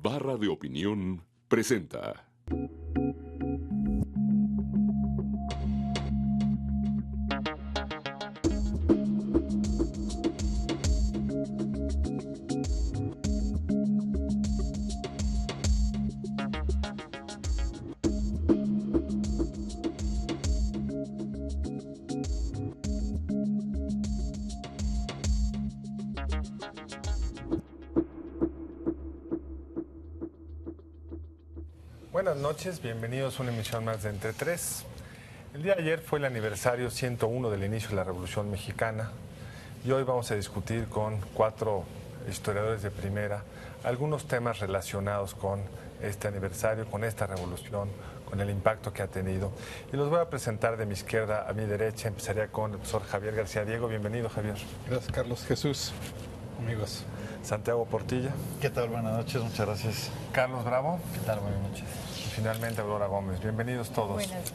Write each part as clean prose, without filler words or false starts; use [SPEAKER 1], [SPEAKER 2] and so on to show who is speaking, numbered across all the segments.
[SPEAKER 1] Barra de Opinión presenta.
[SPEAKER 2] Buenas noches, bienvenidos a una emisión más de Entre Tres. El día de ayer fue el aniversario 101 del inicio de la Revolución Mexicana y hoy vamos a discutir con 4 historiadores de primera algunos temas relacionados con este aniversario, con esta revolución, con el impacto que ha tenido. Y los voy a presentar de mi izquierda a mi derecha. Empezaría con el profesor Javier García Diego. Bienvenido, Javier.
[SPEAKER 3] Gracias, Carlos. Jesús, amigos.
[SPEAKER 2] Santiago Portilla.
[SPEAKER 4] ¿Qué tal? Buenas noches, muchas gracias.
[SPEAKER 2] Carlos Bravo.
[SPEAKER 5] ¿Qué tal? Buenas noches.
[SPEAKER 2] Y finalmente Aurora Gómez. Bienvenidos todos.
[SPEAKER 6] Buenas noches.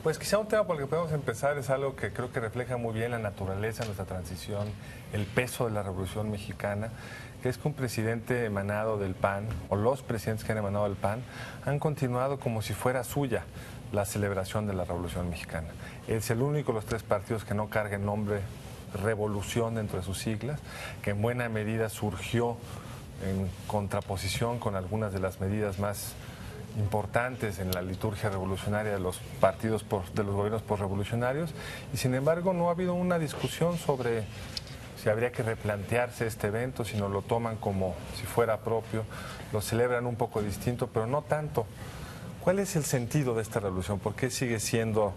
[SPEAKER 2] Pues quizá un tema por el que podemos empezar es algo que creo que refleja muy bien la naturaleza de nuestra transición, el peso de la Revolución Mexicana, que es que un presidente emanado del PAN, o los presidentes que han emanado del PAN, han continuado como si fuera suya la celebración de la Revolución Mexicana. Es el único de los 3 partidos que no carga el nombre revolución dentro de sus siglas, que en buena medida surgió en contraposición con algunas de las medidas más importantes en la liturgia revolucionaria de los partidos, de los gobiernos posrevolucionarios, y sin embargo no ha habido una discusión sobre si habría que replantearse este evento, sino lo toman como si fuera propio, lo celebran un poco distinto, pero no tanto. ¿Cuál es el sentido de esta revolución? ¿Por qué sigue siendo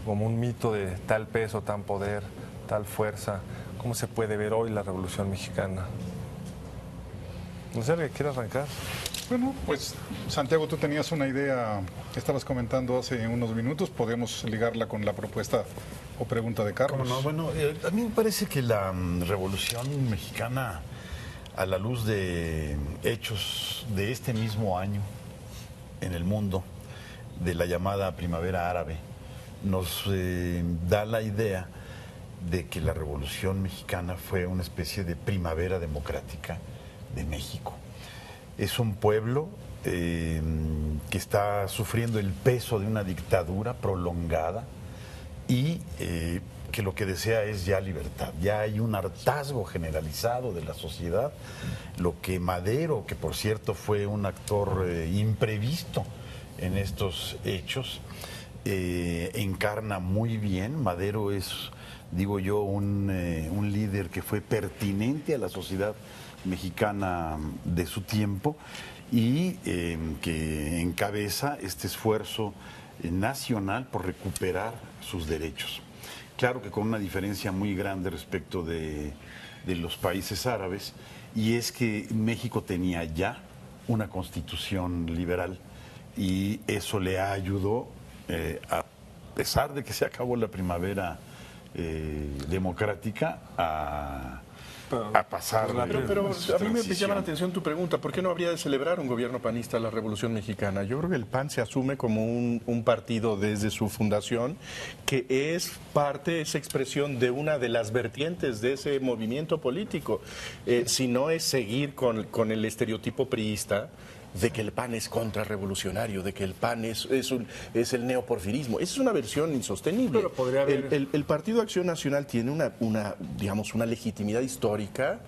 [SPEAKER 2] como un mito de tal peso, tal poder, tal fuerza? ¿Cómo se puede ver hoy la Revolución Mexicana? No sé, ¿alguien quiere arrancar?
[SPEAKER 3] Bueno, pues Santiago, tú tenías una idea, estabas comentando hace unos minutos, podemos ligarla con la propuesta o pregunta de Carlos.
[SPEAKER 4] ¿Cómo no? Bueno, a mí me parece que la Revolución Mexicana, a la luz de hechos de este mismo año en el mundo, de la llamada Primavera Árabe, nos da la idea de que la Revolución Mexicana fue una especie de primavera democrática de México. Es un pueblo que está sufriendo el peso de una dictadura prolongada y que lo que desea es ya libertad. Ya hay un hartazgo generalizado de la sociedad, lo que Madero, que por cierto fue un actor imprevisto en estos hechos, encarna muy bien. Madero es, digo yo, un líder que fue pertinente a la sociedad mexicana de su tiempo y que encabeza este esfuerzo nacional por recuperar sus derechos. Claro que con una diferencia muy grande respecto de los países árabes, y es que México tenía ya una constitución liberal y eso le ayudó, a pesar de que se acabó la primavera democrática, a pasar.
[SPEAKER 5] Pero a mí me llama la atención tu pregunta, ¿por qué no habría de celebrar un gobierno panista la Revolución Mexicana? Yo creo que el PAN se asume como un partido desde su fundación, que es parte, es expresión de una de las vertientes de ese movimiento político. Si no es seguir con el estereotipo priista de que el PAN es contrarrevolucionario, de que el PAN es el neoporfirismo. Esa es una versión insostenible.
[SPEAKER 2] Pero podría haber...
[SPEAKER 5] el Partido Acción Nacional tiene una legitimidad histórica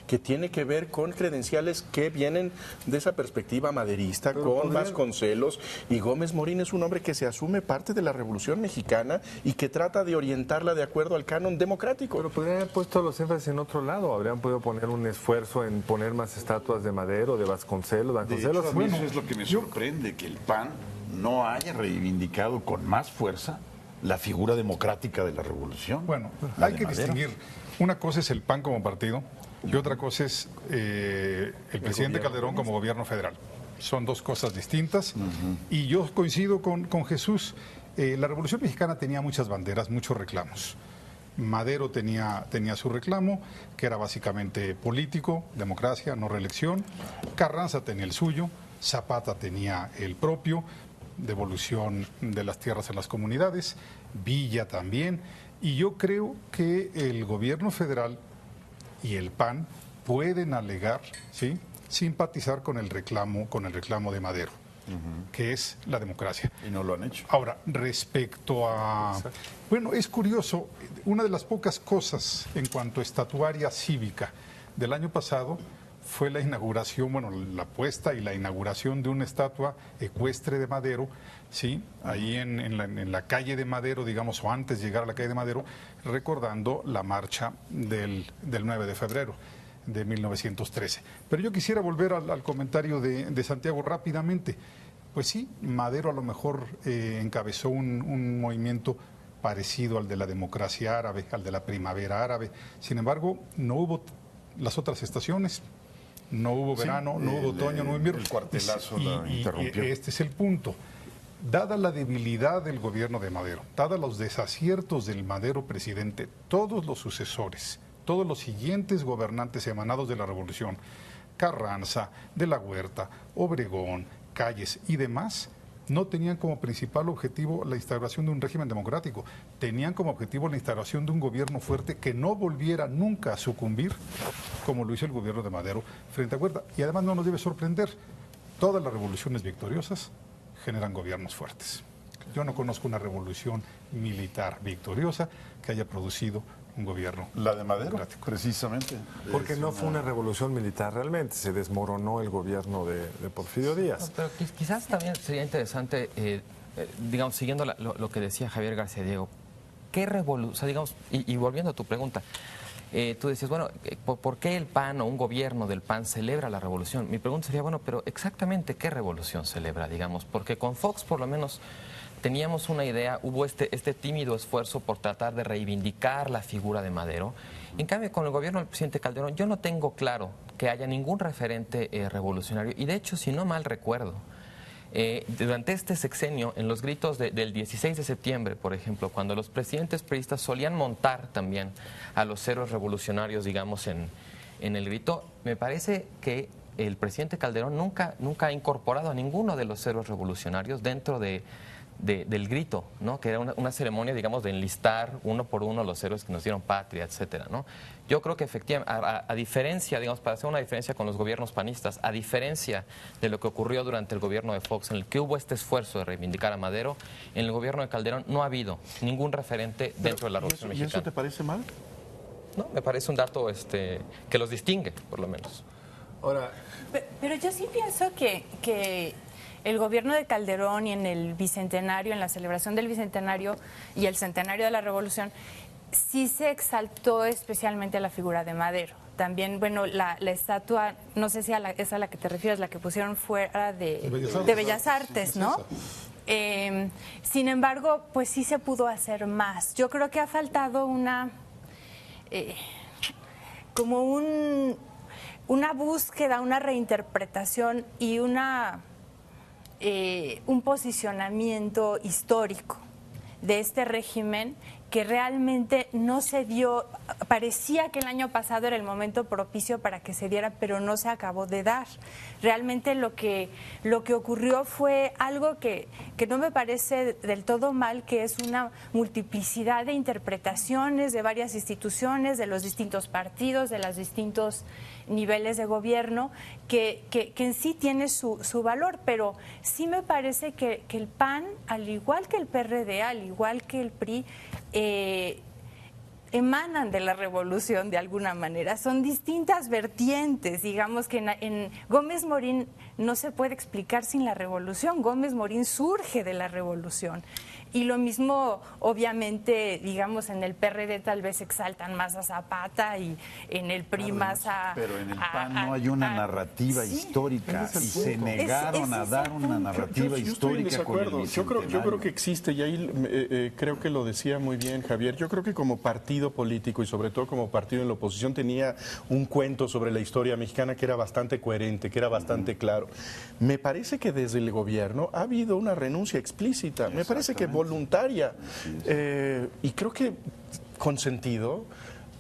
[SPEAKER 5] que tiene que ver con credenciales que vienen de esa perspectiva maderista, con Vasconcelos, y Gómez Morín es un hombre que se asume parte de la Revolución Mexicana y que trata de orientarla de acuerdo al canon democrático.
[SPEAKER 2] Pero podrían haber puesto los énfasis en otro lado, habrían podido poner un esfuerzo en poner más estatuas de Madero, de Vasconcelos.
[SPEAKER 4] De hecho, a mí eso es lo que me sorprende, que el PAN no haya reivindicado con más fuerza la figura democrática de la revolución.
[SPEAKER 3] Bueno, hay que distinguir. Una cosa es el PAN como partido y otra cosa es el presidente Calderón como gobierno federal. Son 2 cosas distintas. Y yo coincido con Jesús. La Revolución Mexicana tenía muchas banderas, muchos reclamos. Madero tenía su reclamo, que era básicamente político, democracia, no reelección. Carranza tenía el suyo, Zapata tenía el propio, devolución de las tierras a las comunidades, Villa también. Y yo creo que el gobierno federal y el PAN pueden alegar, ¿sí?, simpatizar con el reclamo de Madero, que es la democracia.
[SPEAKER 4] Y no lo han hecho.
[SPEAKER 3] Ahora, respecto a... Bueno, es curioso, una de las pocas cosas en cuanto a estatuaria cívica del año pasado fue la inauguración, bueno, la puesta y la inauguración de una estatua ecuestre de Madero, ¿sí? Ahí en la calle de Madero, digamos, o antes de llegar a la calle de Madero, recordando la marcha del 9 de febrero de 1913. Pero yo quisiera volver al comentario de Santiago rápidamente. Pues sí, Madero a lo mejor encabezó un movimiento parecido al de la democracia árabe, al de la primavera árabe. Sin embargo, no hubo las otras estaciones, no hubo verano, no hubo otoño, no hubo invierno.
[SPEAKER 4] El cuartelazo la interrumpió.
[SPEAKER 3] Este es el punto. Dada la debilidad del gobierno de Madero, dada los desaciertos del Madero presidente, todos los sucesores, todos los siguientes gobernantes emanados de la revolución, Carranza, de la Huerta, Obregón, Calles y demás, no tenían como principal objetivo la instauración de un régimen democrático, tenían como objetivo la instauración de un gobierno fuerte que no volviera nunca a sucumbir, como lo hizo el gobierno de Madero frente a Huerta. Y además no nos debe sorprender, todas las revoluciones victoriosas generan gobiernos fuertes. Yo no conozco una revolución militar victoriosa que haya producido un gobierno.
[SPEAKER 4] La de Madero, precisamente.
[SPEAKER 2] Porque no fue una revolución militar realmente, se desmoronó el gobierno de Porfirio Díaz.
[SPEAKER 6] No, pero quizás también sería interesante, digamos, siguiendo lo que decía Javier García Diego, ¿qué revolución, o sea, digamos, y volviendo a tu pregunta, tú decías, bueno, ¿por qué el PAN o un gobierno del PAN celebra la revolución? Mi pregunta sería, bueno, pero exactamente qué revolución celebra, digamos, porque con Fox por lo menos teníamos una idea, hubo este tímido esfuerzo por tratar de reivindicar la figura de Madero. En cambio, con el gobierno del presidente Calderón, yo no tengo claro que haya ningún referente revolucionario. Y de hecho, si no mal recuerdo, durante este sexenio, en los gritos del 16 de septiembre, por ejemplo, cuando los presidentes priistas solían montar también a los héroes revolucionarios, digamos, en el grito, me parece que el presidente Calderón nunca ha incorporado a ninguno de los héroes revolucionarios dentro del grito, ¿no? Que era una ceremonia, digamos, de enlistar uno por uno los héroes que nos dieron patria, etcétera, ¿no? Yo creo que efectivamente, a diferencia, digamos, para hacer una diferencia con los gobiernos panistas, a diferencia de lo que ocurrió durante el gobierno de Fox, en el que hubo este esfuerzo de reivindicar a Madero, en el gobierno de Calderón no ha habido ningún referente dentro de la Revolución Mexicana.
[SPEAKER 5] ¿Y eso te parece mal?
[SPEAKER 6] No, me parece un dato que los distingue, por lo menos.
[SPEAKER 2] Ahora,
[SPEAKER 7] pero yo sí pienso que el gobierno de Calderón y en el Bicentenario, en la celebración del Bicentenario y el Centenario de la Revolución, sí se exaltó especialmente a la figura de Madero. También, bueno, la estatua, no sé si es a la que te refieres, la que pusieron fuera de Bellas Artes, ¿no? Sin embargo, pues sí se pudo hacer más. Yo creo que ha faltado una búsqueda, una reinterpretación y un posicionamiento histórico de este régimen que realmente no se dio. Parecía que el año pasado era el momento propicio para que se diera, pero no se acabó de dar. Realmente lo que ocurrió fue algo que no me parece del todo mal, que es una multiplicidad de interpretaciones de varias instituciones, de los distintos partidos, de los distintos niveles de gobierno, que en sí tiene su valor, pero sí me parece que el PAN, al igual que el PRD, al igual que el PRI, emanan de la revolución de alguna manera. Son distintas vertientes, digamos que en Gómez Morín no se puede explicar sin la revolución. Gómez Morín surge de la revolución. Y lo mismo, obviamente, digamos, en el PRD tal vez exaltan más a Zapata y en el PRI más a...
[SPEAKER 4] Pero en el PAN no hay una narrativa histórica y se negaron a dar una narrativa histórica con el Bicentenario.
[SPEAKER 5] Yo creo que existe, y ahí creo que lo decía muy bien Javier. Yo creo que como partido político y sobre todo como partido en la oposición tenía un cuento sobre la historia mexicana que era bastante coherente, que era bastante claro. Me parece que desde el gobierno ha habido una renuncia explícita. Me parece que voluntaria, y creo que con sentido,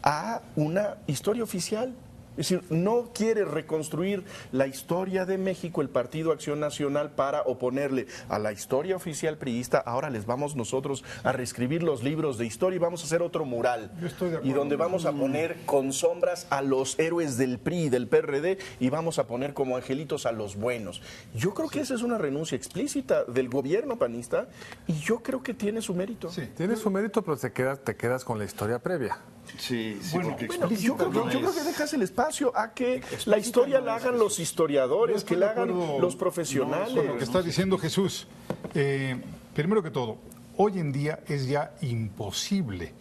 [SPEAKER 5] a una historia oficial Es decir, no quiere reconstruir la historia de México el Partido Acción Nacional para oponerle a la historia oficial priista. Ahora les vamos nosotros a reescribir los libros de historia y vamos a hacer otro mural.
[SPEAKER 3] Yo estoy de acuerdo.
[SPEAKER 5] Y donde vamos a poner con sombras a los héroes del PRI y del PRD y vamos a poner como angelitos a los buenos. Yo creo que esa es una renuncia explícita del gobierno panista y yo creo que tiene su mérito.
[SPEAKER 3] Sí.
[SPEAKER 2] Tiene su mérito, pero te quedas con la historia previa.
[SPEAKER 4] Sí,
[SPEAKER 5] Bueno, yo creo que dejas el espacio a que la historia la hagan los historiadores, que la hagan los profesionales.
[SPEAKER 3] Con lo que está diciendo Jesús, primero que todo, hoy en día es ya imposible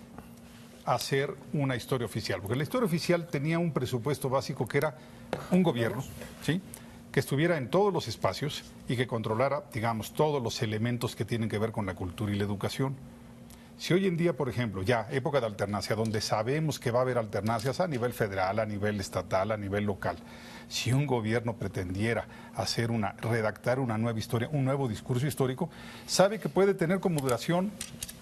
[SPEAKER 3] hacer una historia oficial, porque la historia oficial tenía un presupuesto básico que era un gobierno, ¿sí?, que estuviera en todos los espacios y que controlara, digamos, todos los elementos que tienen que ver con la cultura y la educación. Si hoy en día, por ejemplo, ya época de alternancia, donde sabemos que va a haber alternancias a nivel federal, a nivel estatal, a nivel local, si un gobierno pretendiera redactar una nueva historia, un nuevo discurso histórico, sabe que puede tener como duración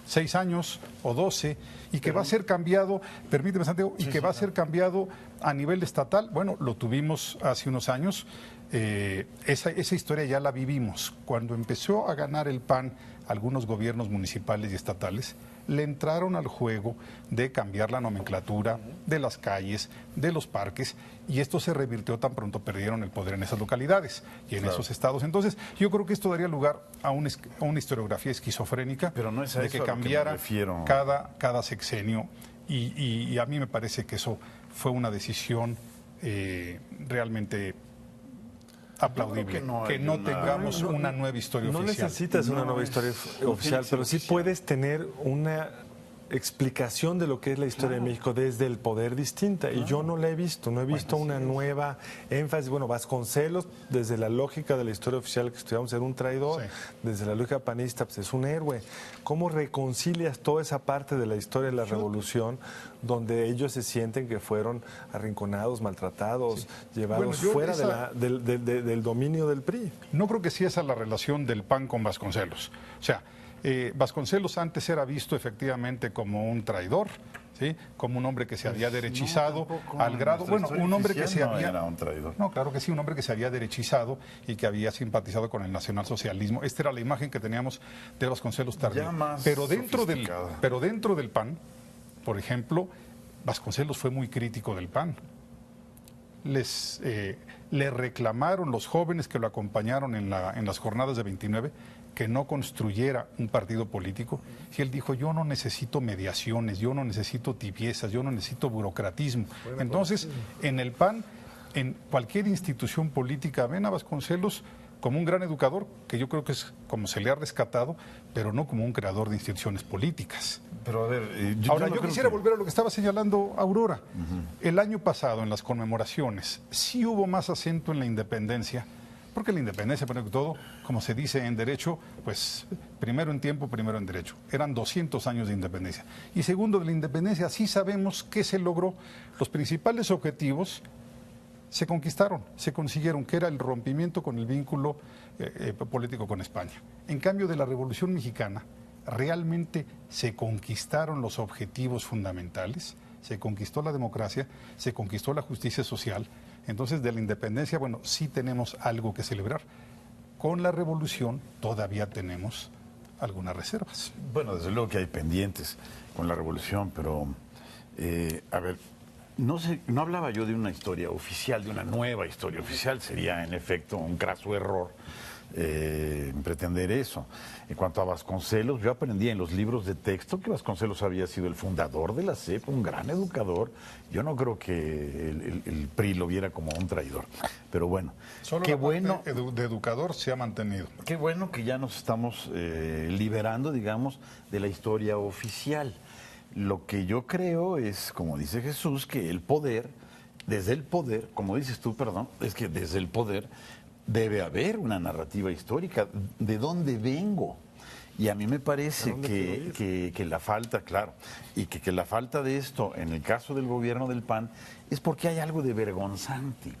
[SPEAKER 3] 6 años o 12 y que va a ser cambiado, permíteme Santiago, y que va a ser cambiado a nivel estatal. Bueno, lo tuvimos hace unos años, esa historia ya la vivimos. Cuando empezó a ganar el PAN algunos gobiernos municipales y estatales, le entraron al juego de cambiar la nomenclatura de las calles, de los parques, y esto se revirtió tan pronto perdieron el poder en esas localidades y en esos estados. Entonces, yo creo que esto daría lugar a una historiografía esquizofrénica,
[SPEAKER 4] pero no es a
[SPEAKER 3] de
[SPEAKER 4] eso
[SPEAKER 3] que
[SPEAKER 4] a lo que me
[SPEAKER 3] cambiara
[SPEAKER 4] refiero.
[SPEAKER 3] cada sexenio, y a mí me parece que eso fue una decisión realmente aplaudible, que no tengamos una nueva historia
[SPEAKER 2] No
[SPEAKER 3] oficial.
[SPEAKER 2] necesitas una nueva historia oficial, pero sí puedes tener una explicación de lo que es la historia de México desde el poder distinta. Y yo no la he visto, no he visto una nueva énfasis. Bueno, Vasconcelos, desde la lógica de la historia oficial que estudiamos, era un traidor.
[SPEAKER 3] Sí.
[SPEAKER 2] Desde la lógica panista, pues es un héroe. ¿Cómo reconcilias toda esa parte de la historia de la revolución donde ellos se sienten que fueron arrinconados, maltratados, llevados fuera del dominio del PRI?
[SPEAKER 3] No creo que sí esa es la relación del PAN con Vasconcelos. O sea, Vasconcelos antes era visto efectivamente como un traidor, ¿sí?, como un hombre que se había derechizado al grado, bueno, un hombre que se había...
[SPEAKER 4] era un traidor.
[SPEAKER 3] No, claro que sí, un hombre que se había derechizado y que había simpatizado con el nacionalsocialismo. Esta era la imagen que teníamos de Vasconcelos tardío.
[SPEAKER 4] Ya más
[SPEAKER 3] Pero dentro del PAN, por ejemplo, Vasconcelos fue muy crítico del PAN. Le reclamaron los jóvenes que lo acompañaron en las jornadas de 29 que no construyera un partido político, y él dijo: yo no necesito mediaciones, yo no necesito tibiezas, yo no necesito burocratismo. Entonces, en el PAN, en cualquier institución política, ven a Vasconcelos como un gran educador, que yo creo que es como se le ha rescatado, pero no como un creador de instituciones políticas.
[SPEAKER 4] Pero a ver,
[SPEAKER 3] Ahora,
[SPEAKER 4] no
[SPEAKER 3] yo
[SPEAKER 4] creo
[SPEAKER 3] quisiera
[SPEAKER 4] que-
[SPEAKER 3] volver a lo que estaba señalando Aurora. El año pasado, en las conmemoraciones, sí hubo más acento en la independencia, porque la independencia, primero que todo, como se dice en derecho, pues primero en tiempo, primero en derecho. Eran 200 años de independencia. Y segundo, de la independencia sí sabemos que se logró. Los principales objetivos se conquistaron, se consiguieron, que era el rompimiento con el vínculo político con España. En cambio, de la Revolución Mexicana, realmente se conquistaron los objetivos fundamentales, se conquistó la democracia, se conquistó la justicia social. Entonces, de la independencia, bueno, sí tenemos algo que celebrar. Con la revolución todavía tenemos algunas reservas.
[SPEAKER 4] Bueno, desde luego que hay pendientes con la revolución, pero a ver, no sé, no hablaba yo de una historia oficial, de una nueva historia oficial, sería en efecto un craso error pretender eso. En cuanto a Vasconcelos, yo aprendí en los libros de texto que Vasconcelos había sido el fundador de la CEP, un gran educador. Yo no creo que el PRI lo viera como un traidor. Pero bueno,
[SPEAKER 3] Solo
[SPEAKER 4] qué
[SPEAKER 3] la parte
[SPEAKER 4] bueno.
[SPEAKER 3] de educador se ha mantenido.
[SPEAKER 4] Qué bueno que ya nos estamos liberando, digamos, de la historia oficial. Lo que yo creo es, como dice Jesús, que el poder, desde el poder, como dices tú, perdón, es que desde el poder debe haber una narrativa histórica. ¿De dónde vengo? Y a mí me parece que la falta, claro, y que la falta de esto, en el caso del gobierno del PAN, es porque hay algo de vergonzante,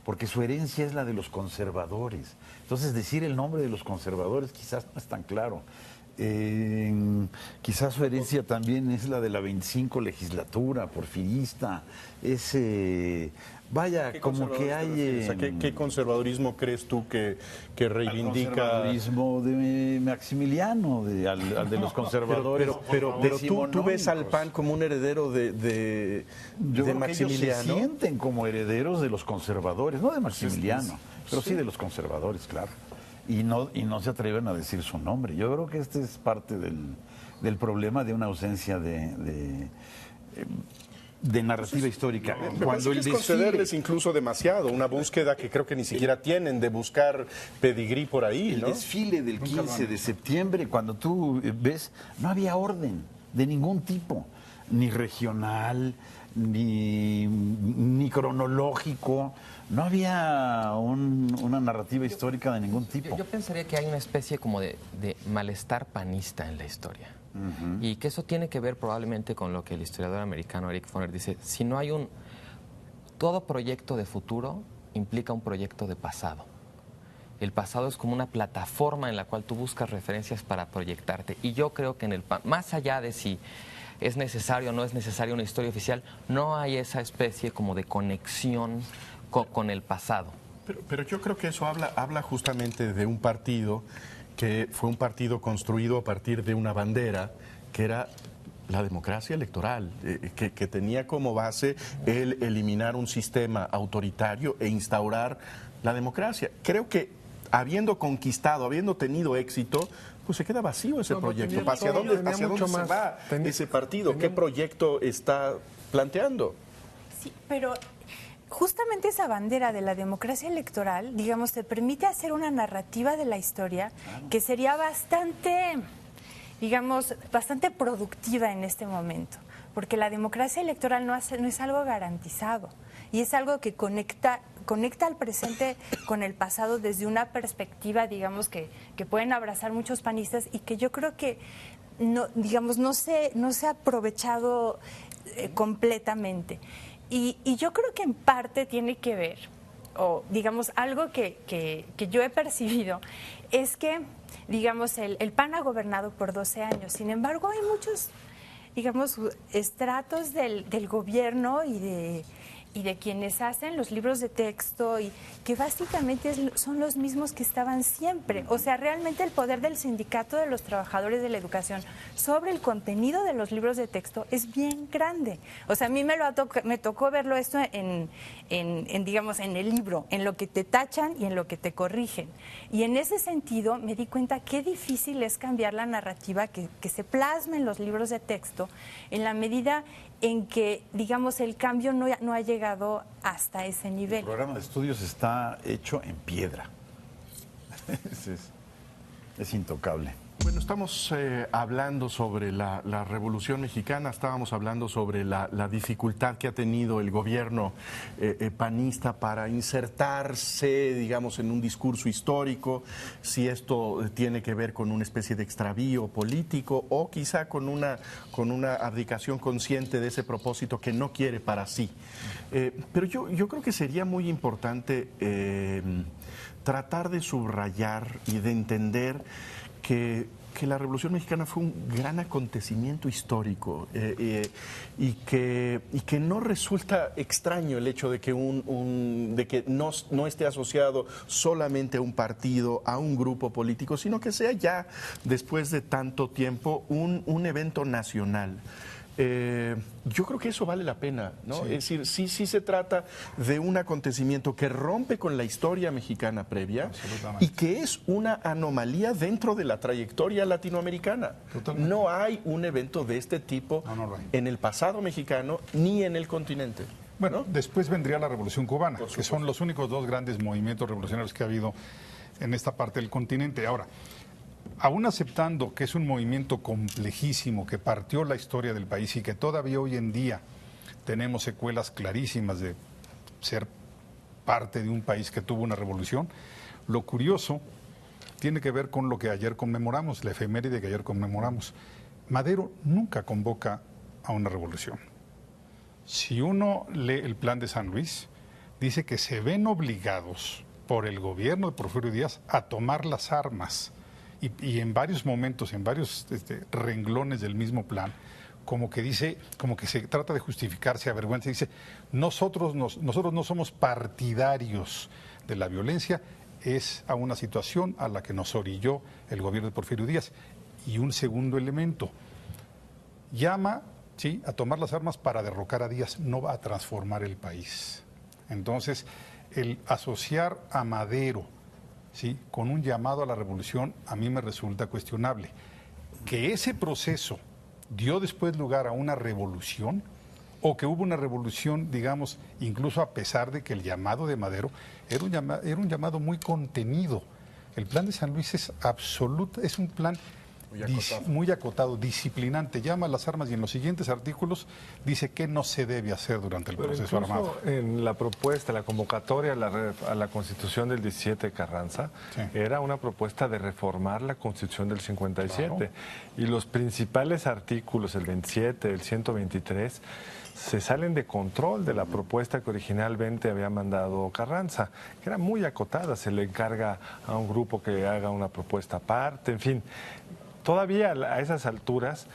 [SPEAKER 4] porque su herencia es la de los conservadores. Entonces, decir el nombre de los conservadores quizás no es tan claro. Quizás su herencia también es la de la 25 legislatura, porfirista. Vaya, como que hay...
[SPEAKER 5] ¿Qué conservadurismo crees tú que reivindica?
[SPEAKER 4] El conservadurismo de Maximiliano, al de los conservadores.
[SPEAKER 5] Pero tú ves al PAN como un heredero de Maximiliano.
[SPEAKER 4] Ellos se sienten como herederos de los conservadores, no de Maximiliano, pero sí de los conservadores, claro. Y no se atreven a decir su nombre. Yo creo que este es parte del problema de una ausencia de narrativa histórica.
[SPEAKER 5] Cuando es concederles incluso demasiado, una búsqueda que creo que ni siquiera tienen de buscar pedigrí por ahí, ¿no?
[SPEAKER 4] El desfile del 15 de septiembre, cuando tú ves, no había orden de ningún tipo, ni regional, ni cronológico, no había una narrativa histórica de ningún tipo.
[SPEAKER 6] Yo pensaría que hay una especie como de malestar panista en la historia. Y que eso tiene que ver probablemente con lo que el historiador americano Eric Foner dice: si no hay todo proyecto de futuro implica un proyecto de pasado. El pasado es como una plataforma en la cual tú buscas referencias para proyectarte. Y yo creo que en el PAN, más allá de si es necesario o no es necesaria una historia oficial, no hay esa especie como de conexión con el pasado.
[SPEAKER 5] Pero yo creo que eso habla justamente de un partido que fue un partido construido a partir de una bandera que era la democracia electoral, que tenía como base el eliminar un sistema autoritario e instaurar la democracia. Creo que habiendo conquistado, habiendo tenido éxito, pues se queda vacío ese proyecto. ¿Hacia dónde se va ese partido? ¿Qué proyecto está planteando?
[SPEAKER 7] Sí, pero justamente esa bandera de la democracia electoral, digamos, te permite hacer una narrativa de la historia que sería bastante, digamos, bastante productiva en este momento, porque la democracia electoral no es algo garantizado y es algo que conecta al presente con el pasado desde una perspectiva, digamos, que pueden abrazar muchos panistas y que yo creo que no, digamos, no se ha aprovechado completamente. Y yo creo que en parte tiene que ver, o digamos, algo que yo he percibido, es que, digamos, el PAN ha gobernado por 12 años. Sin embargo, hay muchos, digamos, estratos del gobierno y de quienes hacen los libros de texto y que básicamente son los mismos que estaban siempre. O sea, realmente el poder del Sindicato de los Trabajadores de la Educación sobre el contenido de los libros de texto es bien grande. O sea, a mí me tocó verlo esto digamos, en el libro, en lo que te tachan y en lo que te corrigen. Y en ese sentido me di cuenta qué difícil es cambiar la narrativa que se plasma en los libros de texto en la medida en que, digamos, el cambio no ha llegado hasta ese nivel.
[SPEAKER 4] El programa de estudios está hecho en piedra. Es intocable.
[SPEAKER 5] Bueno, estamos hablando sobre la Revolución Mexicana, estábamos hablando sobre la dificultad que ha tenido el gobierno panista para insertarse, digamos, en un discurso histórico, si esto tiene que ver con una especie de extravío político o quizá con una abdicación consciente de ese propósito que no quiere para sí. Pero yo creo que sería muy importante tratar de subrayar y de entender que la Revolución Mexicana fue un gran acontecimiento histórico y que no resulta extraño el hecho de que de que no esté asociado solamente a un partido, a un grupo político, sino que sea ya, después de tanto tiempo, un evento nacional. Yo creo que eso vale la pena, ¿no? Sí. Es decir, sí se trata de un acontecimiento que rompe con la historia mexicana previa y que es una anomalía dentro de la trayectoria latinoamericana. Totalmente. No hay un evento de este tipo en el pasado mexicano ni en el continente.
[SPEAKER 3] Bueno, después vendría la Revolución Cubana, que son los únicos dos grandes movimientos revolucionarios que ha habido en esta parte del continente. Ahora, aún aceptando que es un movimiento complejísimo que partió la historia del país y que todavía hoy en día tenemos secuelas clarísimas de ser parte de un país que tuvo una revolución, lo curioso tiene que ver con lo que ayer conmemoramos, la efeméride que ayer conmemoramos. Madero nunca convoca a una revolución. Si uno lee el Plan de San Luis, dice que se ven obligados por el gobierno de Porfirio Díaz a tomar las armas y en varios momentos, en varios renglones del mismo plan, como que se trata de justificar, se avergüenza, dice, nosotros no somos partidarios de la violencia, es a una situación a la que nos orilló el gobierno de Porfirio Díaz. Y un segundo elemento, llama, sí, a tomar las armas para derrocar a Díaz, no va a transformar el país. Entonces, el asociar a Madero, sí, con un llamado a la revolución, a mí me resulta cuestionable. Que ese proceso dio después lugar a una revolución, o que hubo una revolución, digamos, incluso a pesar de que el llamado de Madero era un llamado muy contenido. El plan de San Luis es un plan muy acotado, disciplinante, llama a las armas y en los siguientes artículos dice qué no se debe hacer durante el proceso armado.
[SPEAKER 2] En la propuesta, la convocatoria a la Constitución del 17 de Carranza, sí, era una propuesta de reformar la Constitución del 57. Claro. Y los principales artículos, el 27, el 123, se salen de control de la propuesta que originalmente había mandado Carranza, que era muy acotada, se le encarga a un grupo que haga una propuesta aparte, en fin. Todavía a esas alturas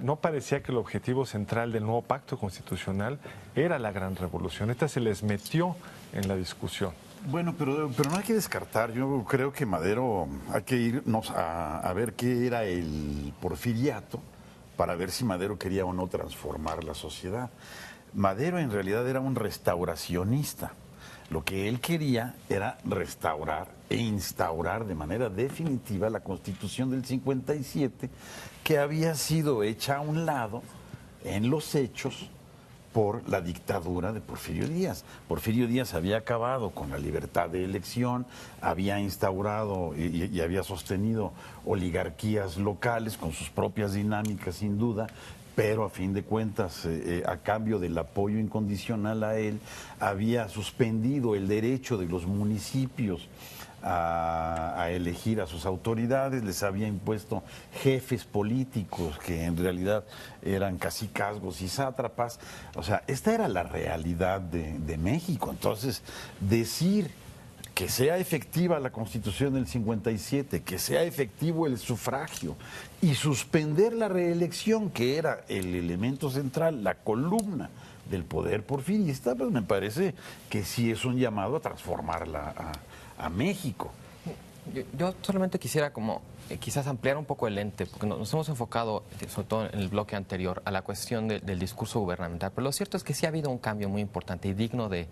[SPEAKER 2] no parecía que el objetivo central del nuevo pacto constitucional era la gran revolución. Esta se les metió en la discusión.
[SPEAKER 4] Bueno, pero no hay que descartar. Yo creo que Madero, hay que irnos a ver qué era el porfiriato para ver si Madero quería o no transformar la sociedad. Madero en realidad era un restauracionista. Lo que él quería era restaurar e instaurar de manera definitiva la Constitución del 57, que había sido hecha a un lado en los hechos por la dictadura de Porfirio Díaz. Porfirio Díaz había acabado con la libertad de elección, había instaurado y había sostenido oligarquías locales con sus propias dinámicas, sin duda, pero a fin de cuentas, a cambio del apoyo incondicional a él, había suspendido el derecho de los municipios a elegir a sus autoridades, les había impuesto jefes políticos que en realidad eran cacicazgos y sátrapas. O sea, esta era la realidad de México. Entonces, decir que sea efectiva la Constitución del 57, que sea efectivo el sufragio y suspender la reelección, que era el elemento central, la columna del poder porfirista, pues me parece que sí es un llamado a transformarla a México.
[SPEAKER 6] Yo solamente quisiera como quizás ampliar un poco el lente, porque nos hemos enfocado, sobre todo en el bloque anterior, a la cuestión del discurso gubernamental, pero lo cierto es que sí ha habido un cambio muy importante y digno de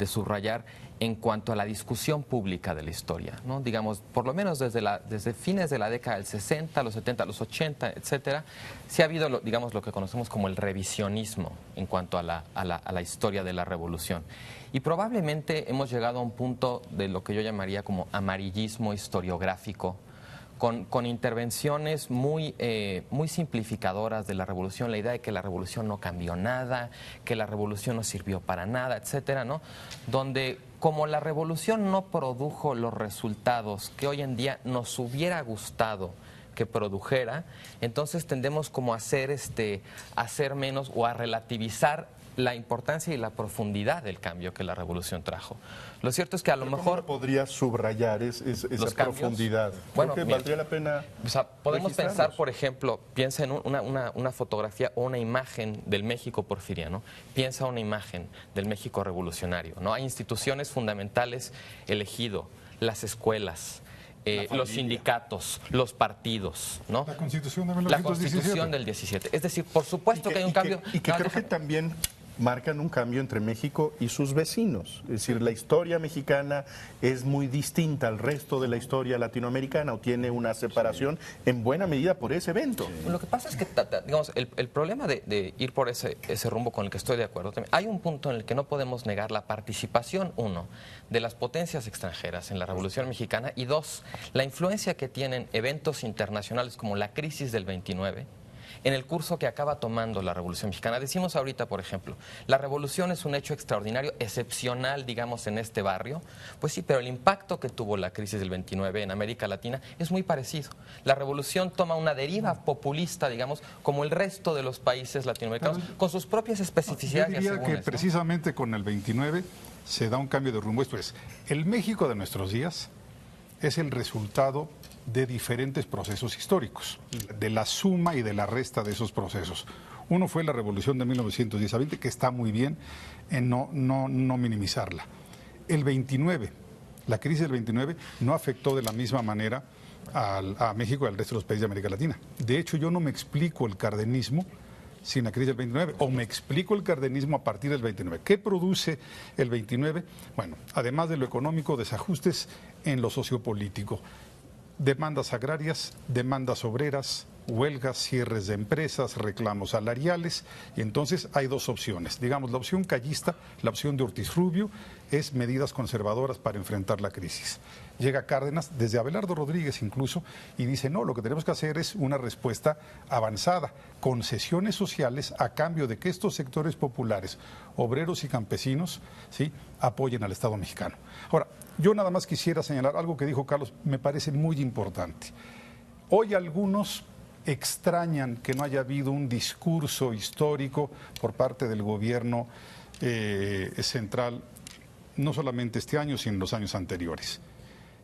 [SPEAKER 6] subrayar en cuanto a la discusión pública de la historia, ¿no? Digamos, por lo menos desde fines de la década del 60, los 70, los 80, etcétera, sí ha habido, digamos, lo que conocemos como el revisionismo en cuanto a la historia de la revolución. Y probablemente hemos llegado a un punto de lo que yo llamaría como amarillismo historiográfico, con intervenciones muy simplificadoras de la revolución, la idea de que la revolución no cambió nada, que la revolución no sirvió para nada, etcétera, ¿no? Donde como la revolución no produjo los resultados que hoy en día nos hubiera gustado que produjera, entonces tendemos como a hacer menos o a relativizar la importancia y la profundidad del cambio que la revolución trajo. Lo cierto es que a lo mejor
[SPEAKER 5] podría subrayar esa profundidad.
[SPEAKER 6] Bueno,
[SPEAKER 5] creo que valdría la pena.
[SPEAKER 6] O sea, podemos pensar, por ejemplo, piensa en una fotografía o una imagen del México porfiriano, piensa una imagen del México revolucionario, ¿no? Hay instituciones fundamentales elegido, las escuelas, los sindicatos, los partidos, ¿no?
[SPEAKER 3] La Constitución de 1917.
[SPEAKER 6] La Constitución del 17. Es decir, por supuesto que hay un cambio.
[SPEAKER 5] Y que creo que también marcan un cambio entre México y sus vecinos. Es decir, la historia mexicana es muy distinta al resto de la historia latinoamericana o tiene una separación en buena medida por ese evento.
[SPEAKER 6] Lo que pasa es que, digamos, el problema de ir por ese rumbo con el que estoy de acuerdo, también, hay un punto en el que no podemos negar la participación, uno, de las potencias extranjeras en la Revolución Mexicana y dos, la influencia que tienen eventos internacionales como la crisis del 29, en el curso que acaba tomando la Revolución Mexicana. Decimos ahorita, por ejemplo, la revolución es un hecho extraordinario, excepcional, digamos, en este barrio. Pues sí, pero el impacto que tuvo la crisis del 29 en América Latina es muy parecido. La revolución toma una deriva populista, digamos, como el resto de los países latinoamericanos, con sus propias especificidades.
[SPEAKER 3] Yo diría que precisamente con el 29 se da un cambio de rumbo. Esto es, el México de nuestros días es el resultado de diferentes procesos históricos, de la suma y de la resta de esos procesos. Uno fue la revolución de 1910 a 20, que está muy bien en no minimizarla. El 29, la crisis del 29 no afectó de la misma manera a México y al resto de los países de América Latina. De hecho, yo no me explico el cardenismo sin la crisis del 29, o me explico el cardenismo a partir del 29. ¿Qué produce el 29? Bueno, además de lo económico, desajustes en lo sociopolítico. Demandas agrarias, demandas obreras, huelgas, cierres de empresas, reclamos salariales, y entonces hay dos opciones. Digamos, la opción callista, la opción de Ortiz Rubio, es medidas conservadoras para enfrentar la crisis. Llega Cárdenas, desde Abelardo Rodríguez incluso, y dice, no, lo que tenemos que hacer es una respuesta avanzada, concesiones sociales a cambio de que estos sectores populares, obreros y campesinos, ¿sí?, apoyen al Estado mexicano. Ahora, yo nada más quisiera señalar algo que dijo Carlos, me parece muy importante. Hoy algunos extrañan que no haya habido un discurso histórico por parte del gobierno central, no solamente este año, sino en los años anteriores.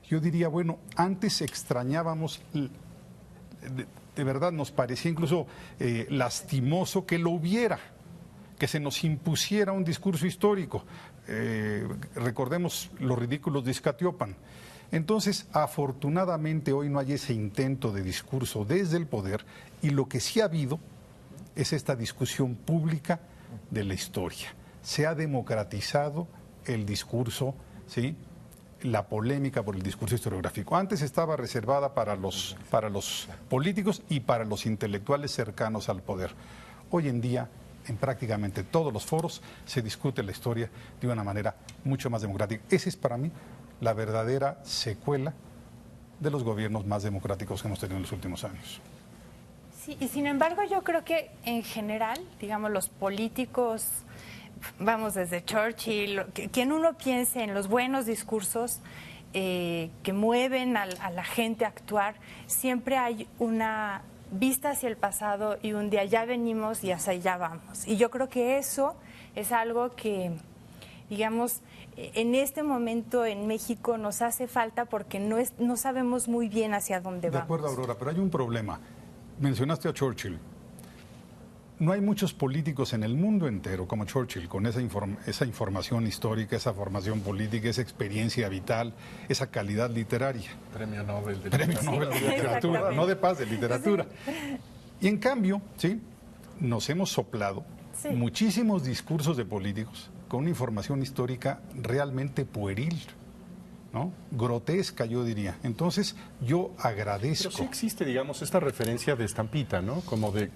[SPEAKER 3] Yo diría, bueno, antes extrañábamos, de verdad nos parecía incluso lastimoso que lo hubiera, que se nos impusiera un discurso histórico. Recordemos los ridículos de Izcatiopan. Entonces, afortunadamente hoy no hay ese intento de discurso desde el poder, y lo que sí ha habido es esta discusión pública de la historia. Se ha democratizado el discurso, ¿sí?, la polémica por el discurso historiográfico. Antes estaba reservada para los políticos y para los intelectuales cercanos al poder. Hoy en día, en prácticamente todos los foros, se discute la historia de una manera mucho más democrática. Esa es para mí la verdadera secuela de los gobiernos más democráticos que hemos tenido en los últimos años.
[SPEAKER 7] Sí, y sin embargo yo creo que en general, digamos, los políticos, vamos desde Churchill, quien uno piense en los buenos discursos que mueven a la gente a actuar, siempre hay una vista hacia el pasado y un de allá venimos y hacia allá vamos. Y yo creo que eso es algo que, digamos, en este momento en México nos hace falta porque no sabemos muy bien hacia dónde vamos.
[SPEAKER 3] De acuerdo, Aurora, pero hay un problema. Mencionaste a Churchill. No hay muchos políticos en el mundo entero como Churchill, con esa información histórica, esa formación política, esa experiencia vital, esa calidad literaria.
[SPEAKER 5] Premio Nobel de
[SPEAKER 3] Literatura, no de paz, de literatura. Y en cambio, ¿sí?, nos hemos soplado muchísimos discursos de políticos con una información histórica realmente pueril, ¿no?, grotesca, yo diría. Entonces, yo agradezco.
[SPEAKER 5] Pero sí existe, digamos, esta referencia de estampita, ¿no? Como de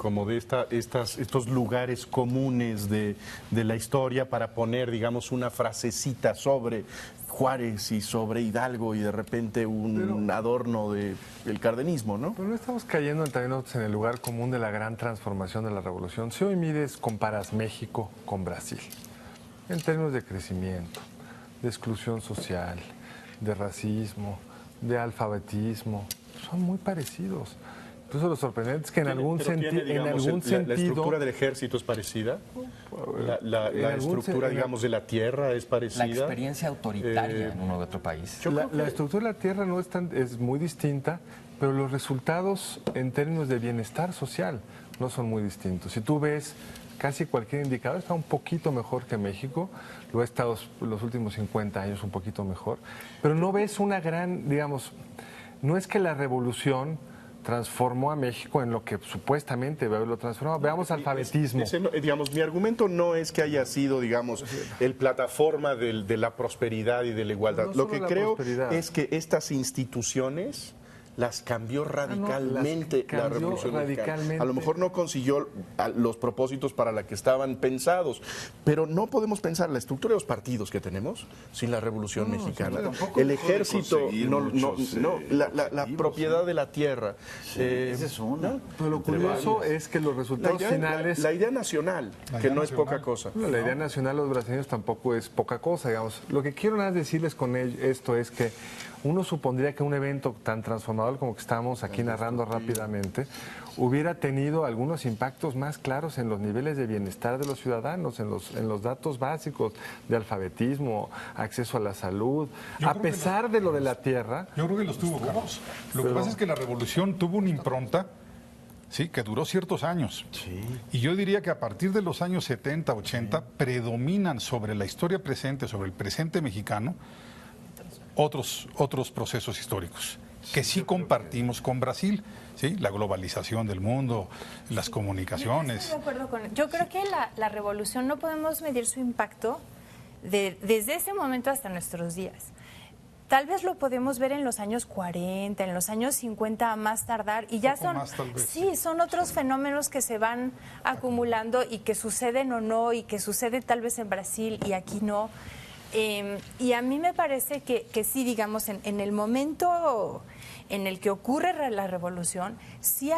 [SPEAKER 5] estos lugares comunes de la historia para poner, digamos, una frasecita sobre Juárez y sobre Hidalgo y de repente un adorno del cardenismo, ¿no?
[SPEAKER 2] Pero no estamos cayendo también en el lugar común de la gran transformación de la revolución. Si hoy comparas México con Brasil, en términos de crecimiento, de exclusión social, de racismo, de alfabetismo, son muy parecidos. Incluso lo sorprendente es que en algún sentido...
[SPEAKER 5] ¿La estructura del ejército es parecida? ¿La estructura, digamos, de la tierra es parecida?
[SPEAKER 6] La experiencia autoritaria en uno u otro país.
[SPEAKER 2] La estructura de la tierra no es muy distinta, pero los resultados en términos de bienestar social no son muy distintos. Si tú ves, casi cualquier indicador está un poquito mejor que México, lo ha estado los últimos 50 años un poquito mejor, pero no ves una gran, digamos, no es que la revolución transformó a México en lo que supuestamente lo transformó. Veamos alfabetismo.
[SPEAKER 5] Digamos, mi argumento no es que haya sido, digamos, el plataforma de la prosperidad y de la igualdad.
[SPEAKER 2] No
[SPEAKER 5] lo que creo
[SPEAKER 2] prosperidad.
[SPEAKER 5] es que estas instituciones las cambió radicalmente la Revolución Mexicana. A lo mejor no consiguió los propósitos para los que estaban pensados, pero no podemos pensar la estructura de los partidos que tenemos sin la Revolución Mexicana. El ejército, la propiedad de la tierra.
[SPEAKER 4] Esa es una.
[SPEAKER 2] Pero lo curioso es que los resultados finales...
[SPEAKER 5] La idea nacional, que no es poca cosa.
[SPEAKER 2] La idea nacional de los brasileños tampoco es poca cosa, digamos. Lo que quiero nada decirles con esto es que uno supondría que un evento tan transformador como que estamos aquí narrando rápidamente hubiera tenido algunos impactos más claros en los niveles de bienestar de los ciudadanos, en los datos básicos de alfabetismo, acceso a la salud, a pesar de lo de la tierra.
[SPEAKER 3] Yo creo que los tuvo, Carlos. Lo que pasa es que la revolución tuvo una impronta, sí, que duró ciertos años.
[SPEAKER 4] Sí.
[SPEAKER 3] Y yo diría que a partir de los años 70, 80, predominan sobre la historia presente, sobre el presente mexicano, otros procesos históricos que sí compartimos con Brasil, ¿sí? La globalización del mundo, las comunicaciones.
[SPEAKER 7] Estoy de acuerdo con él. Yo creo que la revolución no podemos medir su impacto desde ese momento hasta nuestros días. Tal vez lo podemos ver en los años 40, en los años 50 a más tardar, y ya son,
[SPEAKER 3] más, tal vez.
[SPEAKER 7] sí, son otros fenómenos que se van acumulando y que suceden o no, y que sucede tal vez en Brasil y aquí no. Y a mí me parece que sí, digamos, en el momento en el que ocurre la revolución, sí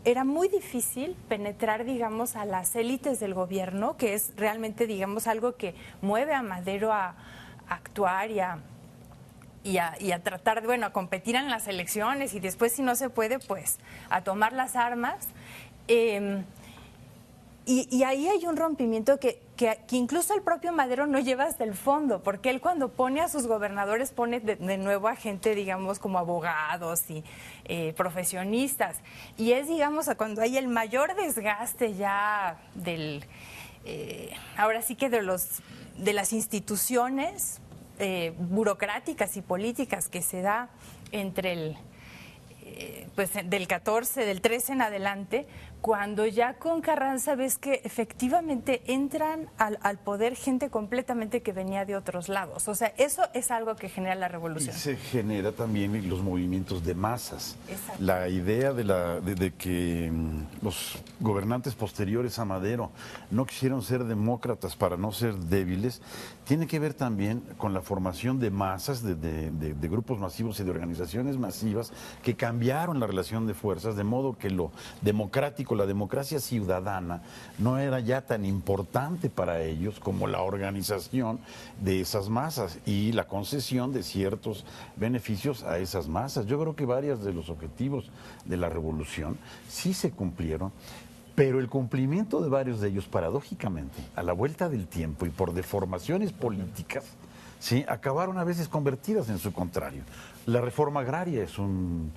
[SPEAKER 7] era muy difícil penetrar, digamos, a las élites del gobierno, que es realmente, digamos, algo que mueve a Madero a actuar y a tratar de, bueno, a competir en las elecciones, y después, si no se puede, pues a tomar las armas. Y ahí hay un rompimiento que incluso el propio Madero no lleva hasta el fondo, porque él, cuando pone a sus gobernadores, pone de nuevo a gente, digamos, como abogados y profesionistas. Y es, digamos, cuando hay el mayor desgaste ya ahora sí que de las instituciones burocráticas y políticas que se da entre pues del 14, del 13 en adelante, cuando ya con Carranza ves que efectivamente entran al poder gente completamente que venía de otros lados. O sea, eso es algo que genera la revolución.
[SPEAKER 4] Y se genera también los movimientos de masas.
[SPEAKER 7] Exacto.
[SPEAKER 4] La idea de que los gobernantes posteriores a Madero no quisieron ser demócratas para no ser débiles, tiene que ver también con la formación de masas, de grupos masivos y de organizaciones masivas que cambiaron la relación de fuerzas, de modo que lo democrático, la democracia ciudadana, no era ya tan importante para ellos como la organización de esas masas y la concesión de ciertos beneficios a esas masas. Yo creo que varios de los objetivos de la revolución sí se cumplieron, pero el cumplimiento de varios de ellos, paradójicamente, a la vuelta del tiempo y por deformaciones políticas, sí, acabaron a veces convertidas en su contrario. La reforma agraria es un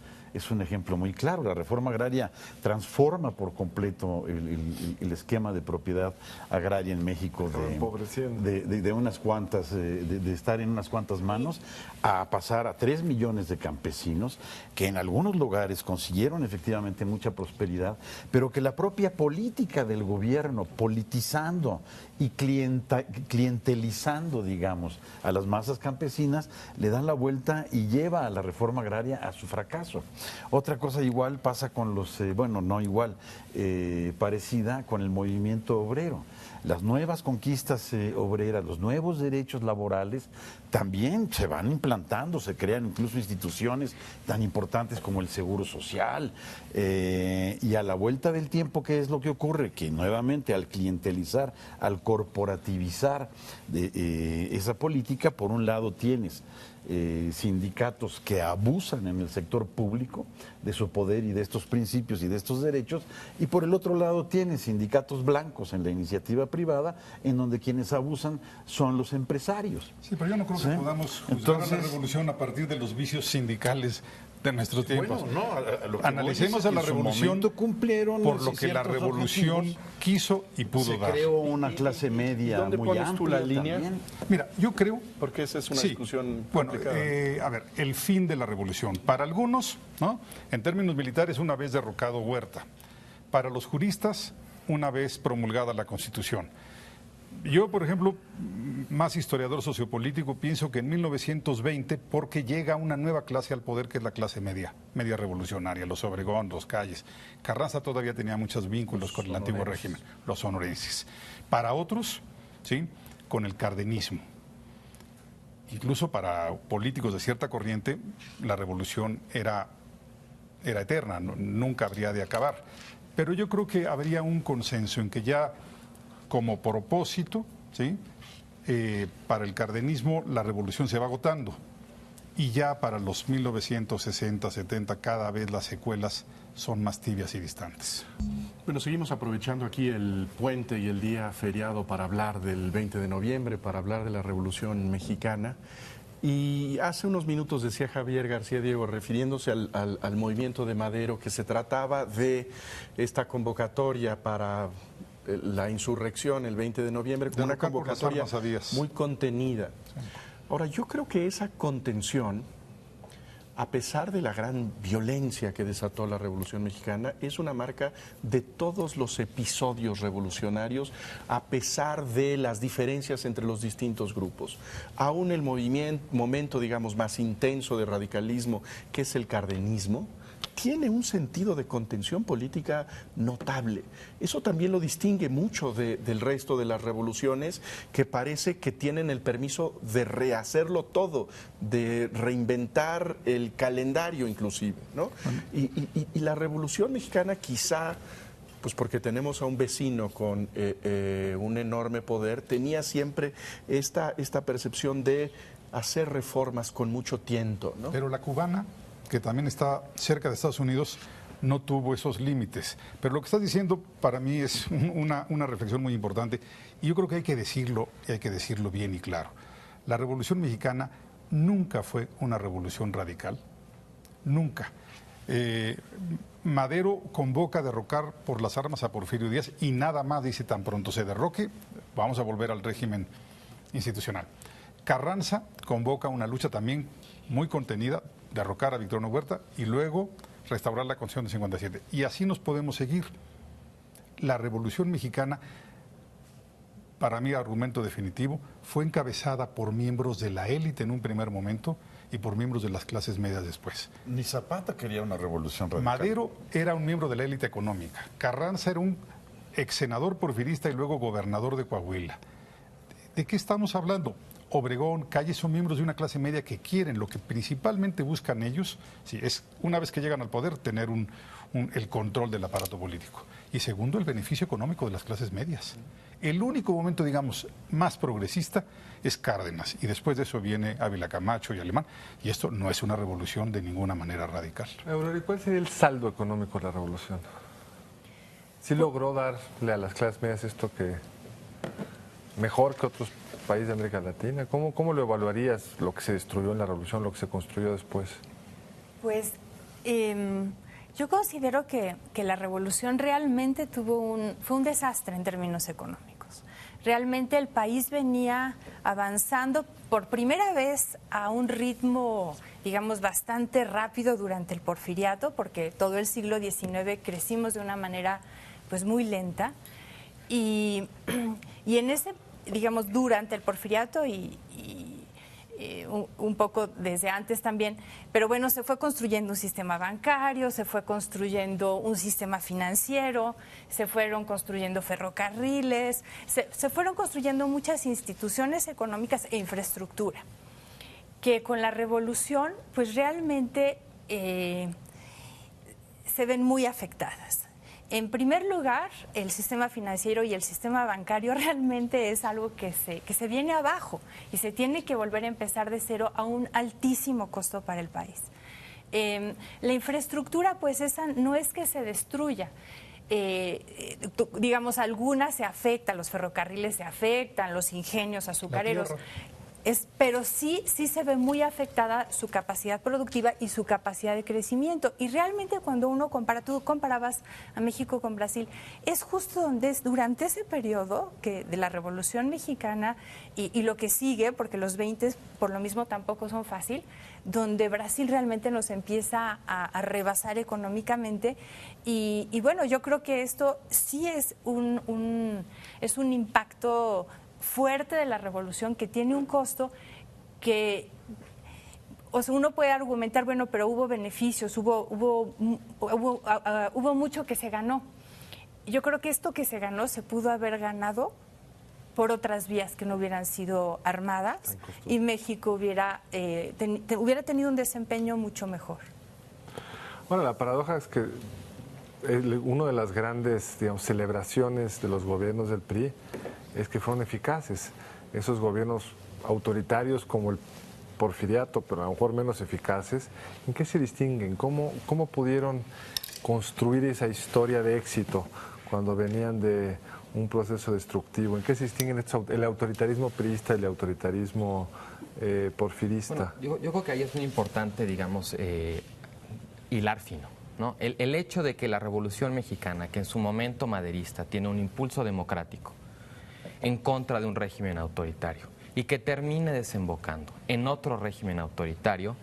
[SPEAKER 4] ejemplo muy claro. La reforma agraria transforma por completo el esquema de propiedad agraria en México, de unas cuantas, de estar en unas cuantas manos, a pasar a 3 millones de campesinos que en algunos lugares consiguieron efectivamente mucha prosperidad, pero que la propia política del gobierno, politizando y clientelizando, digamos, a las masas campesinas, le dan la vuelta y lleva a la reforma agraria a su fracaso. Otra cosa igual pasa con parecida con el movimiento obrero. Las nuevas conquistas obreras, los nuevos derechos laborales también se van implantando, se crean incluso instituciones tan importantes como el Seguro Social. Y a la vuelta del tiempo, ¿qué es lo que ocurre? Que nuevamente al clientelizar, al corporativizar esa política, por un lado tienes sindicatos que abusan en el sector público de su poder y de estos principios y de estos derechos, y por el otro lado tienes sindicatos blancos en la iniciativa privada, en donde quienes abusan son los empresarios.
[SPEAKER 3] Sí, pero yo no creo que podamos juzgar a la revolución a partir de los vicios sindicales de nuestros tiempos.
[SPEAKER 4] Bueno, no,
[SPEAKER 3] analicemos a la revolución
[SPEAKER 4] cumplieron
[SPEAKER 3] por lo que la revolución quiso y pudo dar.
[SPEAKER 4] Se creó una clase media
[SPEAKER 5] ¿Dónde
[SPEAKER 4] muy
[SPEAKER 5] pones tú la
[SPEAKER 4] amplia
[SPEAKER 5] línea?
[SPEAKER 4] también.
[SPEAKER 3] Mira, yo creo...
[SPEAKER 5] Porque esa es una
[SPEAKER 3] sí,
[SPEAKER 5] discusión
[SPEAKER 3] bueno,
[SPEAKER 5] complicada.
[SPEAKER 3] a ver, el fin de la revolución. Para algunos, ¿no?, en términos militares, una vez derrocado Huerta. Para los juristas, una vez promulgada la Constitución. Yo, por ejemplo, más historiador sociopolítico, pienso que en 1920, porque llega una nueva clase al poder, que es la clase media revolucionaria, los Obregón, los Calles. Carranza todavía tenía muchos vínculos con el antiguo régimen, los sonorenses. Para otros, ¿sí?, con el cardenismo. Incluso para políticos de cierta corriente, la revolución era eterna, nunca habría de acabar. Pero yo creo que habría un consenso en que ya, como propósito, ¿sí?, para el cardenismo la revolución se va agotando. y ya para los 1960, 70, cada vez las secuelas son más tibias y distantes.
[SPEAKER 5] Bueno, seguimos aprovechando aquí el puente y el día feriado para hablar del 20 de noviembre, para hablar de la Revolución Mexicana. Y hace unos minutos decía Javier García Diego, refiriéndose al movimiento de Madero, que se trataba de esta convocatoria para la insurrección el 20 de noviembre, como una convocatoria muy contenida. Sí. Ahora, yo creo que esa contención, a pesar de la gran violencia que desató la Revolución Mexicana, es una marca de todos los episodios revolucionarios, a pesar de las diferencias entre los distintos grupos. Aún el momento, digamos, más intenso de radicalismo, que es el cardenismo, tiene un sentido de contención política notable. Eso también lo distingue mucho del resto de las revoluciones, que parece que tienen el permiso de rehacerlo todo, de reinventar el calendario inclusive, ¿no? Y la Revolución Mexicana quizá, pues porque tenemos a un vecino con un enorme poder, tenía siempre esta percepción de hacer reformas con mucho tiento, ¿no?
[SPEAKER 3] Pero la cubana, que también está cerca de Estados Unidos, no tuvo esos límites. Pero lo que estás diciendo para mí es una reflexión muy importante, y yo creo que hay que decirlo bien y claro. La Revolución Mexicana nunca fue una revolución radical, nunca. Madero convoca a derrocar por las armas a Porfirio Díaz y nada más dice: tan pronto se derroque, vamos a volver al régimen institucional. Carranza convoca una lucha también muy contenida, derrocar a Victoriano Huerta y luego restaurar la Constitución de 57. Y así nos podemos seguir. La Revolución Mexicana, para mí, argumento definitivo, fue encabezada por miembros de la élite en un primer momento y por miembros de las clases medias después.
[SPEAKER 4] Ni Zapata quería una revolución radical.
[SPEAKER 3] Madero era un miembro de la élite económica. Carranza era un ex senador porfirista y luego gobernador de Coahuila. ¿De qué estamos hablando? Obregón, Calle son miembros de una clase media que quieren, lo que principalmente buscan ellos, sí, es una vez que llegan al poder, tener el control del aparato político. Y segundo, el beneficio económico de las clases medias. El único momento, digamos, más progresista es Cárdenas, y después de eso viene Ávila Camacho y Alemán, y esto no es una revolución de ninguna manera radical.
[SPEAKER 2] Aurora, ¿y cuál sería el saldo económico de la revolución? ¿Sí logró darle a las clases medias esto que mejor que otros países de América Latina? ¿Cómo lo evaluarías, lo que se destruyó en la revolución, lo que se construyó después?
[SPEAKER 7] Pues yo considero que la revolución realmente fue un desastre en términos económicos. Realmente el país venía avanzando por primera vez a un ritmo, digamos, bastante rápido durante el Porfiriato, porque todo el siglo XIX crecimos de una manera pues muy lenta, y en ese, digamos, durante el Porfiriato y un poco desde antes también, pero bueno, se fue construyendo un sistema bancario, se fue construyendo un sistema financiero, se fueron construyendo ferrocarriles, se fueron construyendo muchas instituciones económicas e infraestructura, que con la revolución pues realmente se ven muy afectadas. En primer lugar, el sistema financiero y el sistema bancario realmente es algo que se viene abajo y se tiene que volver a empezar de cero a un altísimo costo para el país. La infraestructura, pues esa no es que se destruya. Digamos, algunas se afectan, los ferrocarriles se afectan, los ingenios azucareros. Pero sí se ve muy afectada su capacidad productiva y su capacidad de crecimiento. Y realmente cuando uno compara, tú comparabas a México con Brasil, es justo durante ese periodo de la Revolución Mexicana y lo que sigue, porque los 20 por lo mismo tampoco son fácil, donde Brasil realmente nos empieza a rebasar económicamente. Y bueno, yo creo que esto sí es un impacto fuerte de la revolución, que tiene un costo que, o sea, uno puede argumentar, bueno, pero hubo beneficios, hubo mucho que se ganó. Yo creo que esto que se ganó se pudo haber ganado por otras vías que no hubieran sido armadas y México hubiera tenido un desempeño mucho mejor.
[SPEAKER 2] Bueno, la paradoja es que una de las grandes, digamos, celebraciones de los gobiernos del PRI es que fueron eficaces. Esos gobiernos autoritarios como el porfiriato, pero a lo mejor menos eficaces. ¿En qué se distinguen? ¿Cómo pudieron construir esa historia de éxito cuando venían de un proceso destructivo? ¿En qué se distinguen el autoritarismo priista y el autoritarismo porfirista?
[SPEAKER 6] Bueno, yo creo que ahí es muy importante, digamos, hilar fino, ¿no? El hecho de que la Revolución Mexicana, que en su momento maderista tiene un impulso democrático en contra de un régimen autoritario y que termine desembocando en otro régimen autoritario,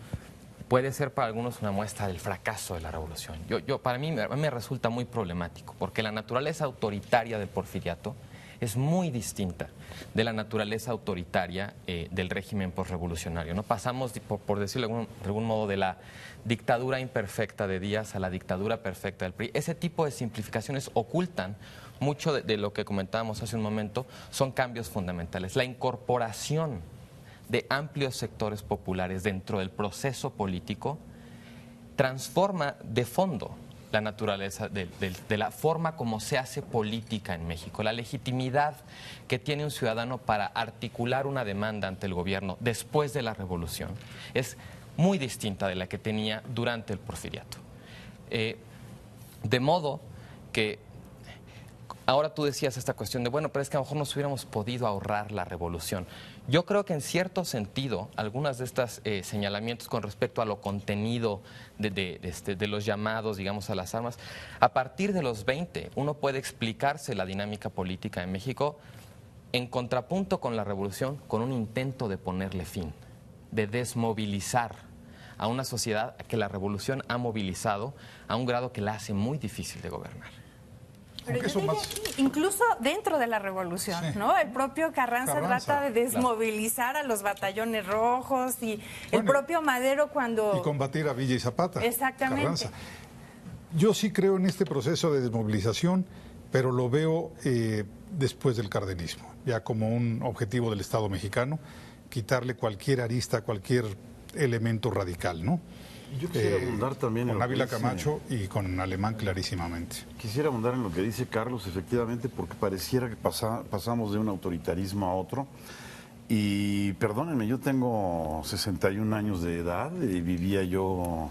[SPEAKER 6] puede ser para algunos una muestra del fracaso de la revolución. Para mí me resulta muy problemático, porque la naturaleza autoritaria del porfiriato es muy distinta de la naturaleza autoritaria del régimen posrevolucionario, ¿no? Pasamos, por decirlo de algún modo, de la dictadura imperfecta de Díaz a la dictadura perfecta del PRI. Ese tipo de simplificaciones ocultan mucho de lo que comentábamos hace un momento, son cambios fundamentales. La incorporación de amplios sectores populares dentro del proceso político transforma de fondo la naturaleza de la forma como se hace política en México. La legitimidad que tiene un ciudadano para articular una demanda ante el gobierno después de la revolución es muy distinta de la que tenía durante el porfiriato. De modo que ahora tú decías esta cuestión de, bueno, pero es que a lo mejor nos hubiéramos podido ahorrar la revolución. Yo creo que en cierto sentido, algunas de estas señalamientos con respecto a lo contenido de los llamados, digamos, a las armas, a partir de los 20 uno puede explicarse la dinámica política en México en contrapunto con la revolución, con un intento de ponerle fin, de desmovilizar a una sociedad que la revolución ha movilizado a un grado que la hace muy difícil de gobernar.
[SPEAKER 7] Pero yo diría que incluso dentro de la revolución, sí, ¿no? El propio Carranza trata de desmovilizar a los batallones rojos y el propio Madero cuando...
[SPEAKER 3] Y combatir a Villa y Zapata.
[SPEAKER 7] Exactamente.
[SPEAKER 3] Carranza. Yo sí creo en este proceso de desmovilización, pero lo veo después del cardenismo, ya como un objetivo del Estado mexicano, quitarle cualquier arista, cualquier elemento radical, ¿no?
[SPEAKER 4] Yo quisiera abundar también
[SPEAKER 3] con Ávila Camacho y con Alemán clarísimamente.
[SPEAKER 4] Quisiera abundar en lo que dice Carlos, efectivamente, porque pareciera que pasamos de un autoritarismo a otro. Y perdónenme, yo tengo 61 años de edad, vivía yo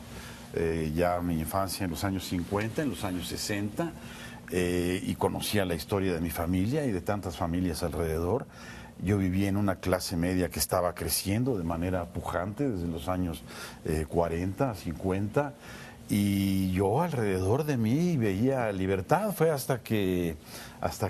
[SPEAKER 4] ya mi infancia en los años 50, en los años 60, y conocía la historia de mi familia y de tantas familias alrededor. Yo vivía en una clase media que estaba creciendo de manera pujante desde los años 40, 50, y yo alrededor de mí veía libertad. Fue hasta que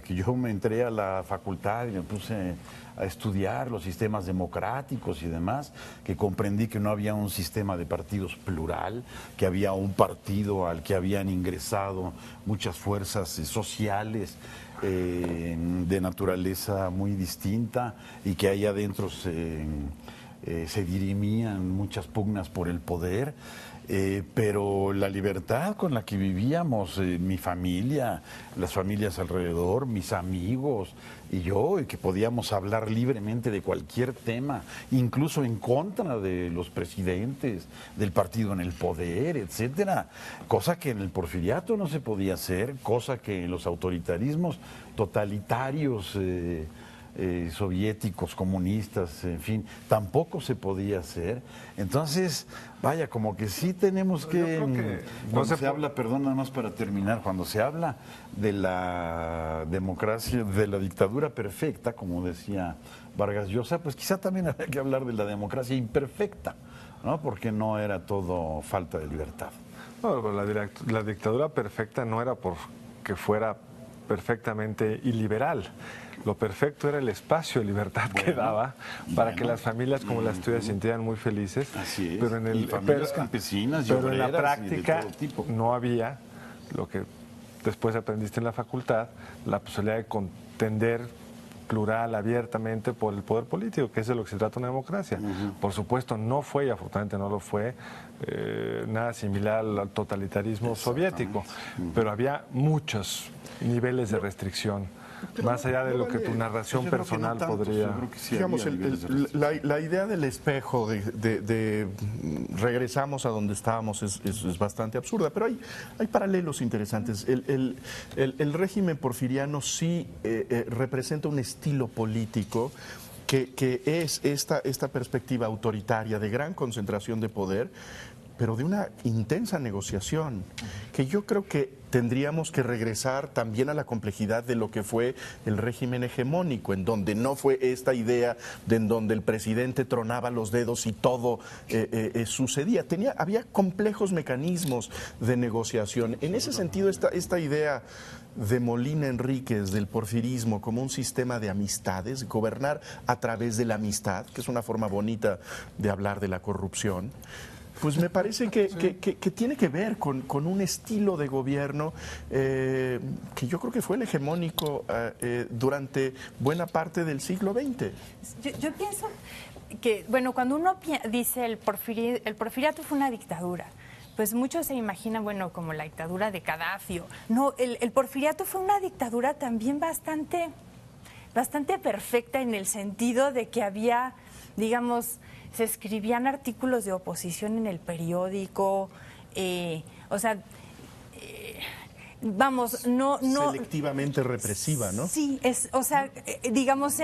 [SPEAKER 4] yo me entré a la facultad y me puse a estudiar los sistemas democráticos y demás, que comprendí que no había un sistema de partidos plural, que había un partido al que habían ingresado muchas fuerzas sociales de naturaleza muy distinta y que ahí adentro se dirimían muchas pugnas por el poder. Pero la libertad con la que vivíamos, mi familia, las familias alrededor, mis amigos y yo, y que podíamos hablar libremente de cualquier tema, incluso en contra de los presidentes, del partido en el poder, etcétera, cosa que en el porfiriato no se podía hacer, cosa que en los autoritarismos totalitarios soviéticos, comunistas, en fin, tampoco se podía hacer. Entonces, vaya, como que sí tenemos que cuando se habla, perdón, nada más para terminar, cuando se habla de la democracia, de la dictadura perfecta, como decía Vargas Llosa, pues quizá también habría que hablar de la democracia imperfecta, ¿no? Porque no era todo falta de libertad.
[SPEAKER 2] No, la dictadura perfecta no era porque fuera perfectamente iliberal. Lo perfecto era el espacio de libertad que daba para que las familias como las tuyas se sintieran muy felices.
[SPEAKER 4] Así es.
[SPEAKER 2] Pero en
[SPEAKER 4] y familias campesinas y obreras,
[SPEAKER 2] en la práctica
[SPEAKER 4] y de todo tipo.
[SPEAKER 2] No había lo que después aprendiste en la facultad, la posibilidad de contender plural, abiertamente por el poder político, que es de lo que se trata una democracia. Por supuesto, no fue, y afortunadamente no lo fue, nada similar al totalitarismo soviético, pero había muchos niveles de restricción. Pero más allá de lo que tu narración personal podría...
[SPEAKER 5] Digamos, la idea del espejo, de regresamos a donde estábamos, es bastante absurda, pero hay paralelos interesantes. El régimen porfiriano sí representa un estilo político que es esta perspectiva autoritaria de gran concentración de poder, pero de una intensa negociación, que yo creo que tendríamos que regresar también a la complejidad de lo que fue el régimen hegemónico, en donde no fue esta idea de en donde el presidente tronaba los dedos y todo sucedía. Había complejos mecanismos de negociación. En ese sentido, esta idea de Molina Enríquez, del porfirismo, como un sistema de amistades, gobernar a través de la amistad, que es una forma bonita de hablar de la corrupción, pues me parece que tiene que ver con un estilo de gobierno que yo creo que fue el hegemónico durante buena parte del siglo XX.
[SPEAKER 7] Yo pienso que, bueno, cuando uno dice el porfiriato fue una dictadura, pues muchos se imaginan, bueno, como la dictadura de Gaddafi. No, el porfiriato fue una dictadura también bastante perfecta, en el sentido de que había, digamos, se escribían artículos de oposición en el periódico, vamos, no
[SPEAKER 5] selectivamente represiva, ¿no?
[SPEAKER 7] Sí, digamos,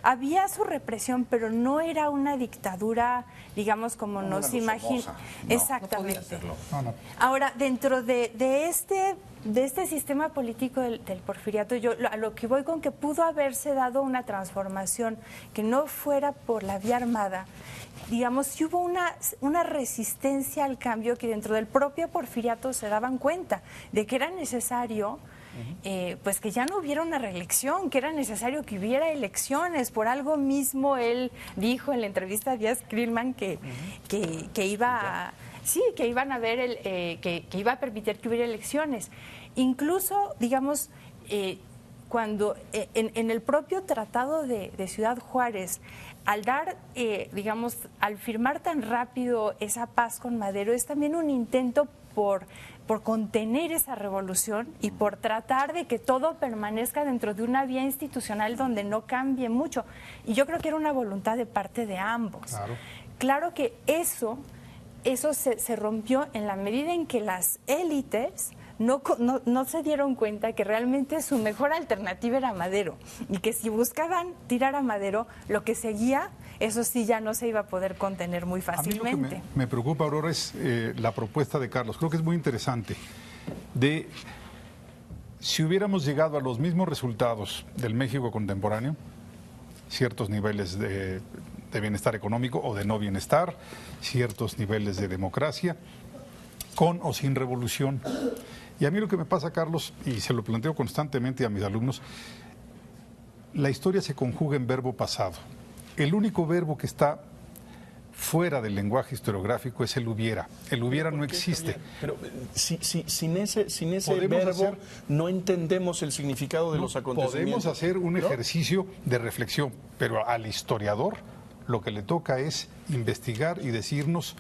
[SPEAKER 7] había su represión, pero no era una dictadura, digamos, como nos imaginamos.
[SPEAKER 4] No,
[SPEAKER 7] exactamente.
[SPEAKER 3] No.
[SPEAKER 7] Ahora, dentro de este sistema político del porfiriato, yo a lo que voy con que pudo haberse dado una transformación que no fuera por la vía armada. Digamos, si hubo una resistencia al cambio, que dentro del propio porfiriato se daban cuenta de que era necesario, pues que ya no hubiera una reelección, que era necesario que hubiera elecciones. Por algo mismo él dijo en la entrevista a Díaz Krillman que iba que iban a haber que iba a permitir que hubiera elecciones. Incluso, digamos, cuando en el propio Tratado de Ciudad Juárez, al dar, digamos, al firmar tan rápido esa paz con Madero, es también un intento por contener esa revolución y por tratar de que todo permanezca dentro de una vía institucional donde no cambie mucho. Y yo creo que era una voluntad de parte de ambos. Claro que eso se rompió en la medida en que las élites no se dieron cuenta que realmente su mejor alternativa era Madero, y que si buscaban tirar a Madero, lo que seguía, eso sí ya no se iba a poder contener muy fácilmente.
[SPEAKER 3] A mí lo que me preocupa, Aurora, es la propuesta de Carlos. Creo que es muy interesante. Si hubiéramos llegado a los mismos resultados del México contemporáneo, ciertos niveles de bienestar económico o de no bienestar, ciertos niveles de democracia, con o sin revolución. Y a mí lo que me pasa, Carlos, y se lo planteo constantemente a mis alumnos, la historia se conjuga en verbo pasado. El único verbo que está fuera del lenguaje historiográfico es el hubiera. El hubiera no existe.
[SPEAKER 5] Pero sin ese verbo no entendemos el significado de los acontecimientos.
[SPEAKER 3] Podemos hacer un ejercicio de reflexión, pero al historiador lo que le toca es investigar y decirnos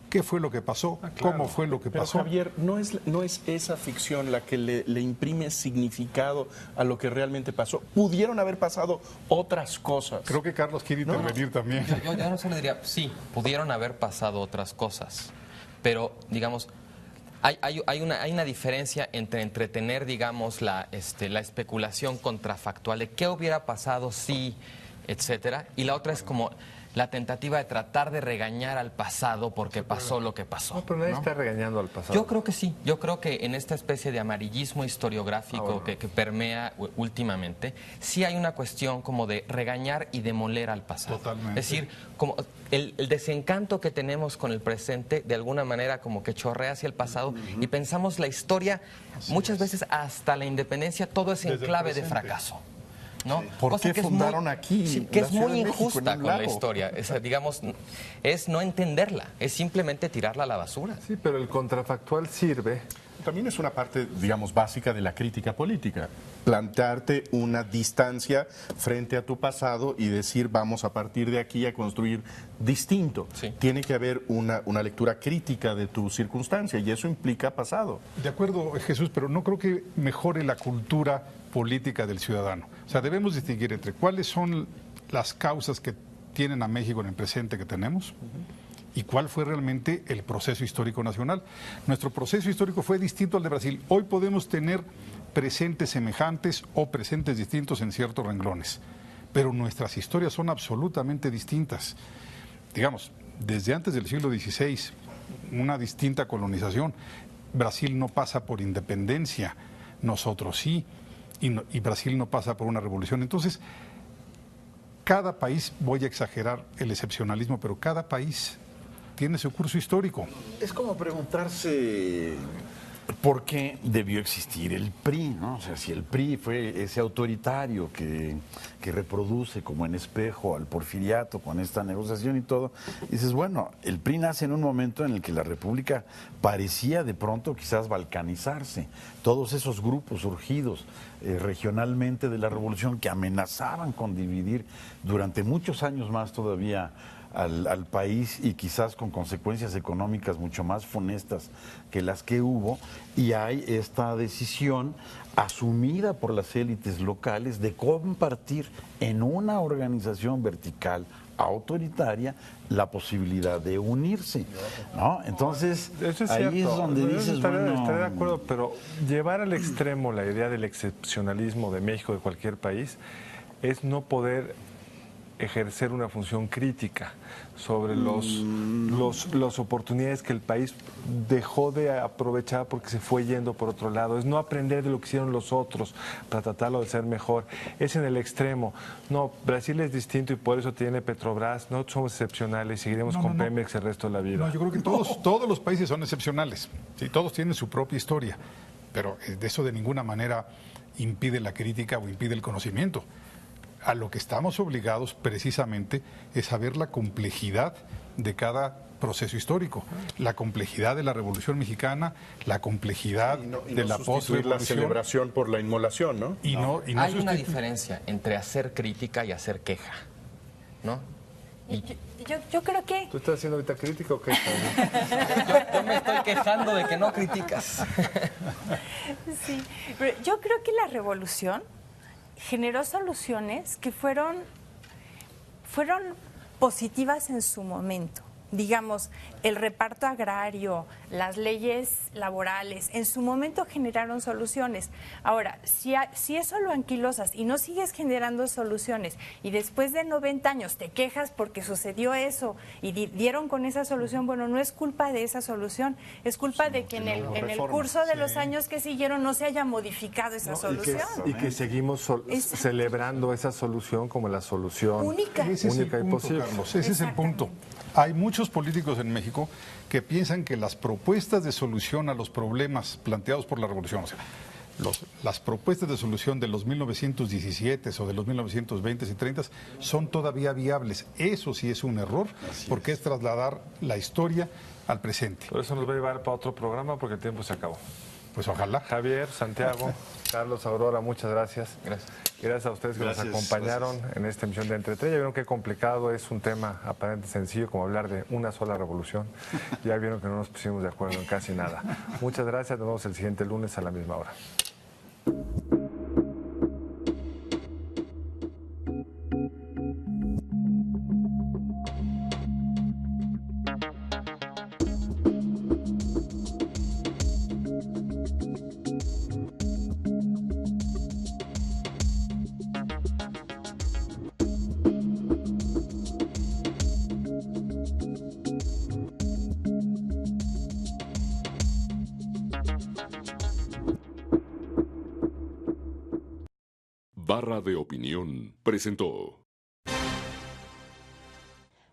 [SPEAKER 3] qué fue lo que pasó, cómo fue lo que pasó.
[SPEAKER 5] Pero Javier, ¿no es esa ficción la que le imprime significado a lo que realmente pasó? Pudieron haber pasado otras cosas.
[SPEAKER 3] Creo que Carlos quiere intervenir también.
[SPEAKER 6] Yo no solo diría, sí, pudieron haber pasado otras cosas, pero, digamos, hay una diferencia entre entretener, digamos, la especulación contrafactual de qué hubiera pasado si, etcétera, y la otra es como la tentativa de tratar de regañar al pasado porque pasó lo que pasó.
[SPEAKER 2] No, pero nadie está regañando al pasado.
[SPEAKER 6] Yo creo que sí. Yo creo que en esta especie de amarillismo historiográfico que permea últimamente, sí hay una cuestión como de regañar y demoler al pasado.
[SPEAKER 3] Totalmente.
[SPEAKER 6] Es decir, como el desencanto que tenemos con el presente, de alguna manera como que chorrea hacia el pasado y pensamos la historia, muchas veces hasta la independencia, todo es en clave de fracaso. ¿No?
[SPEAKER 5] ¿Por qué fundaron aquí?
[SPEAKER 6] Que es muy injusta con la historia. Digamos, es no entenderla, es simplemente tirarla a la basura.
[SPEAKER 2] Sí, pero el contrafactual sirve.
[SPEAKER 5] También es una parte, digamos, básica de la crítica política. Plantearte una distancia frente a tu pasado y decir, vamos a partir de aquí a construir distinto.
[SPEAKER 6] Sí.
[SPEAKER 5] Tiene que haber una lectura crítica de tu circunstancia y eso implica pasado.
[SPEAKER 3] De acuerdo, Jesús, pero no creo que mejore la cultura política del ciudadano. O sea, debemos distinguir entre cuáles son las causas que tienen a México en el presente que tenemos y cuál fue realmente el proceso histórico nacional. Nuestro proceso histórico fue distinto al de Brasil. Hoy podemos tener presentes semejantes o presentes distintos en ciertos renglones, pero nuestras historias son absolutamente distintas. Digamos, desde antes del siglo XVI, una distinta colonización. Brasil no pasa por independencia, nosotros sí, y Brasil no pasa por una revolución. Entonces, cada país, voy a exagerar el excepcionalismo, pero cada país tiene su curso histórico.
[SPEAKER 4] Es como preguntarse por qué debió existir el PRI, ¿no? O sea, si el PRI fue ese autoritario que reproduce como en espejo al porfiriato con esta negociación y todo, dices, bueno, el PRI nace en un momento en el que la República parecía de pronto quizás balcanizarse. Todos esos grupos surgidos regionalmente de la revolución que amenazaban con dividir durante muchos años más todavía al país y quizás con consecuencias económicas mucho más funestas que las que hubo, y hay esta decisión asumida por las élites locales de compartir en una organización vertical autoritaria la posibilidad de unirse, ¿no? Entonces,
[SPEAKER 2] eso es
[SPEAKER 4] ahí
[SPEAKER 2] cierto.
[SPEAKER 4] es donde dices,
[SPEAKER 2] estaré
[SPEAKER 4] bueno,
[SPEAKER 2] de acuerdo, pero llevar al extremo la idea del excepcionalismo de México, de cualquier país, es no poder ejercer una función crítica sobre las oportunidades que el país dejó de aprovechar porque se fue yendo por otro lado. Es no aprender de lo que hicieron los otros para tratarlo de ser mejor. Es en el extremo. No, Brasil es distinto y por eso tiene Petrobras. No somos excepcionales, seguiremos con Pemex el resto de la vida.
[SPEAKER 3] No, yo creo que todos los países son excepcionales. Sí, todos tienen su propia historia, pero eso de ninguna manera impide la crítica o impide el conocimiento. A lo que estamos obligados precisamente es a ver la complejidad de cada proceso histórico, la complejidad de la Revolución Mexicana, la complejidad de la
[SPEAKER 5] post-revolución. La celebración por la inmolación, ¿no?
[SPEAKER 6] Hay una diferencia entre hacer crítica y hacer queja, ¿no?
[SPEAKER 7] Yo creo que...
[SPEAKER 2] ¿Tú estás haciendo ahorita crítica o qué?
[SPEAKER 6] Yo me estoy quejando de que no criticas.
[SPEAKER 7] Sí, pero yo creo que la revolución generó soluciones que fueron positivas en su momento. Digamos, el reparto agrario, las leyes laborales, en su momento generaron soluciones. Ahora, si eso lo anquilosas y no sigues generando soluciones y después de 90 años te quejas porque sucedió eso y dieron con esa solución, bueno, no es culpa de esa solución, es culpa de que en el curso de los años que siguieron no se haya modificado esa solución.
[SPEAKER 2] Y que seguimos celebrando esa solución como la solución
[SPEAKER 7] única
[SPEAKER 3] y posible. Carlos, ese es el punto. Hay muchos políticos en México que piensan que las propuestas de solución a los problemas planteados por la revolución, o sea, las propuestas de solución de los 1917 o de los 1920 y 30 son todavía viables. Eso sí es un error, porque es trasladar la historia al presente.
[SPEAKER 2] Por eso nos va a llevar para otro programa porque el tiempo se acabó.
[SPEAKER 3] Pues ojalá.
[SPEAKER 2] Javier, Santiago, Carlos, Aurora, muchas gracias. Gracias a ustedes que nos acompañaron en esta emisión de Entre Tres. Ya vieron qué complicado es un tema aparentemente sencillo como hablar de una sola revolución. Ya vieron que no nos pusimos de acuerdo en casi nada. Muchas gracias, nos vemos el siguiente lunes a la misma hora.
[SPEAKER 1] Barra de Opinión presentó.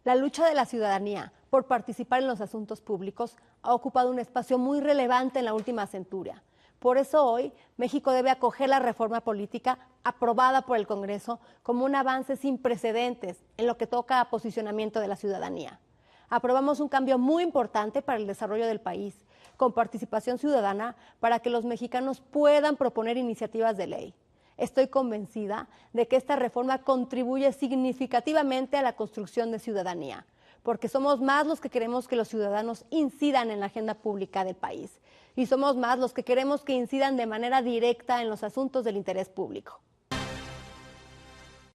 [SPEAKER 8] La lucha de la ciudadanía por participar en los asuntos públicos ha ocupado un espacio muy relevante en la última centuria. Por eso hoy México debe acoger la reforma política aprobada por el Congreso como un avance sin precedentes en lo que toca a posicionamiento de la ciudadanía. Aprobamos un cambio muy importante para el desarrollo del país, con participación ciudadana para que los mexicanos puedan proponer iniciativas de ley. Estoy convencida de que esta reforma contribuye significativamente a la construcción de ciudadanía, porque somos más los que queremos que los ciudadanos incidan en la agenda pública del país y somos más los que queremos que incidan de manera directa en los asuntos del interés público.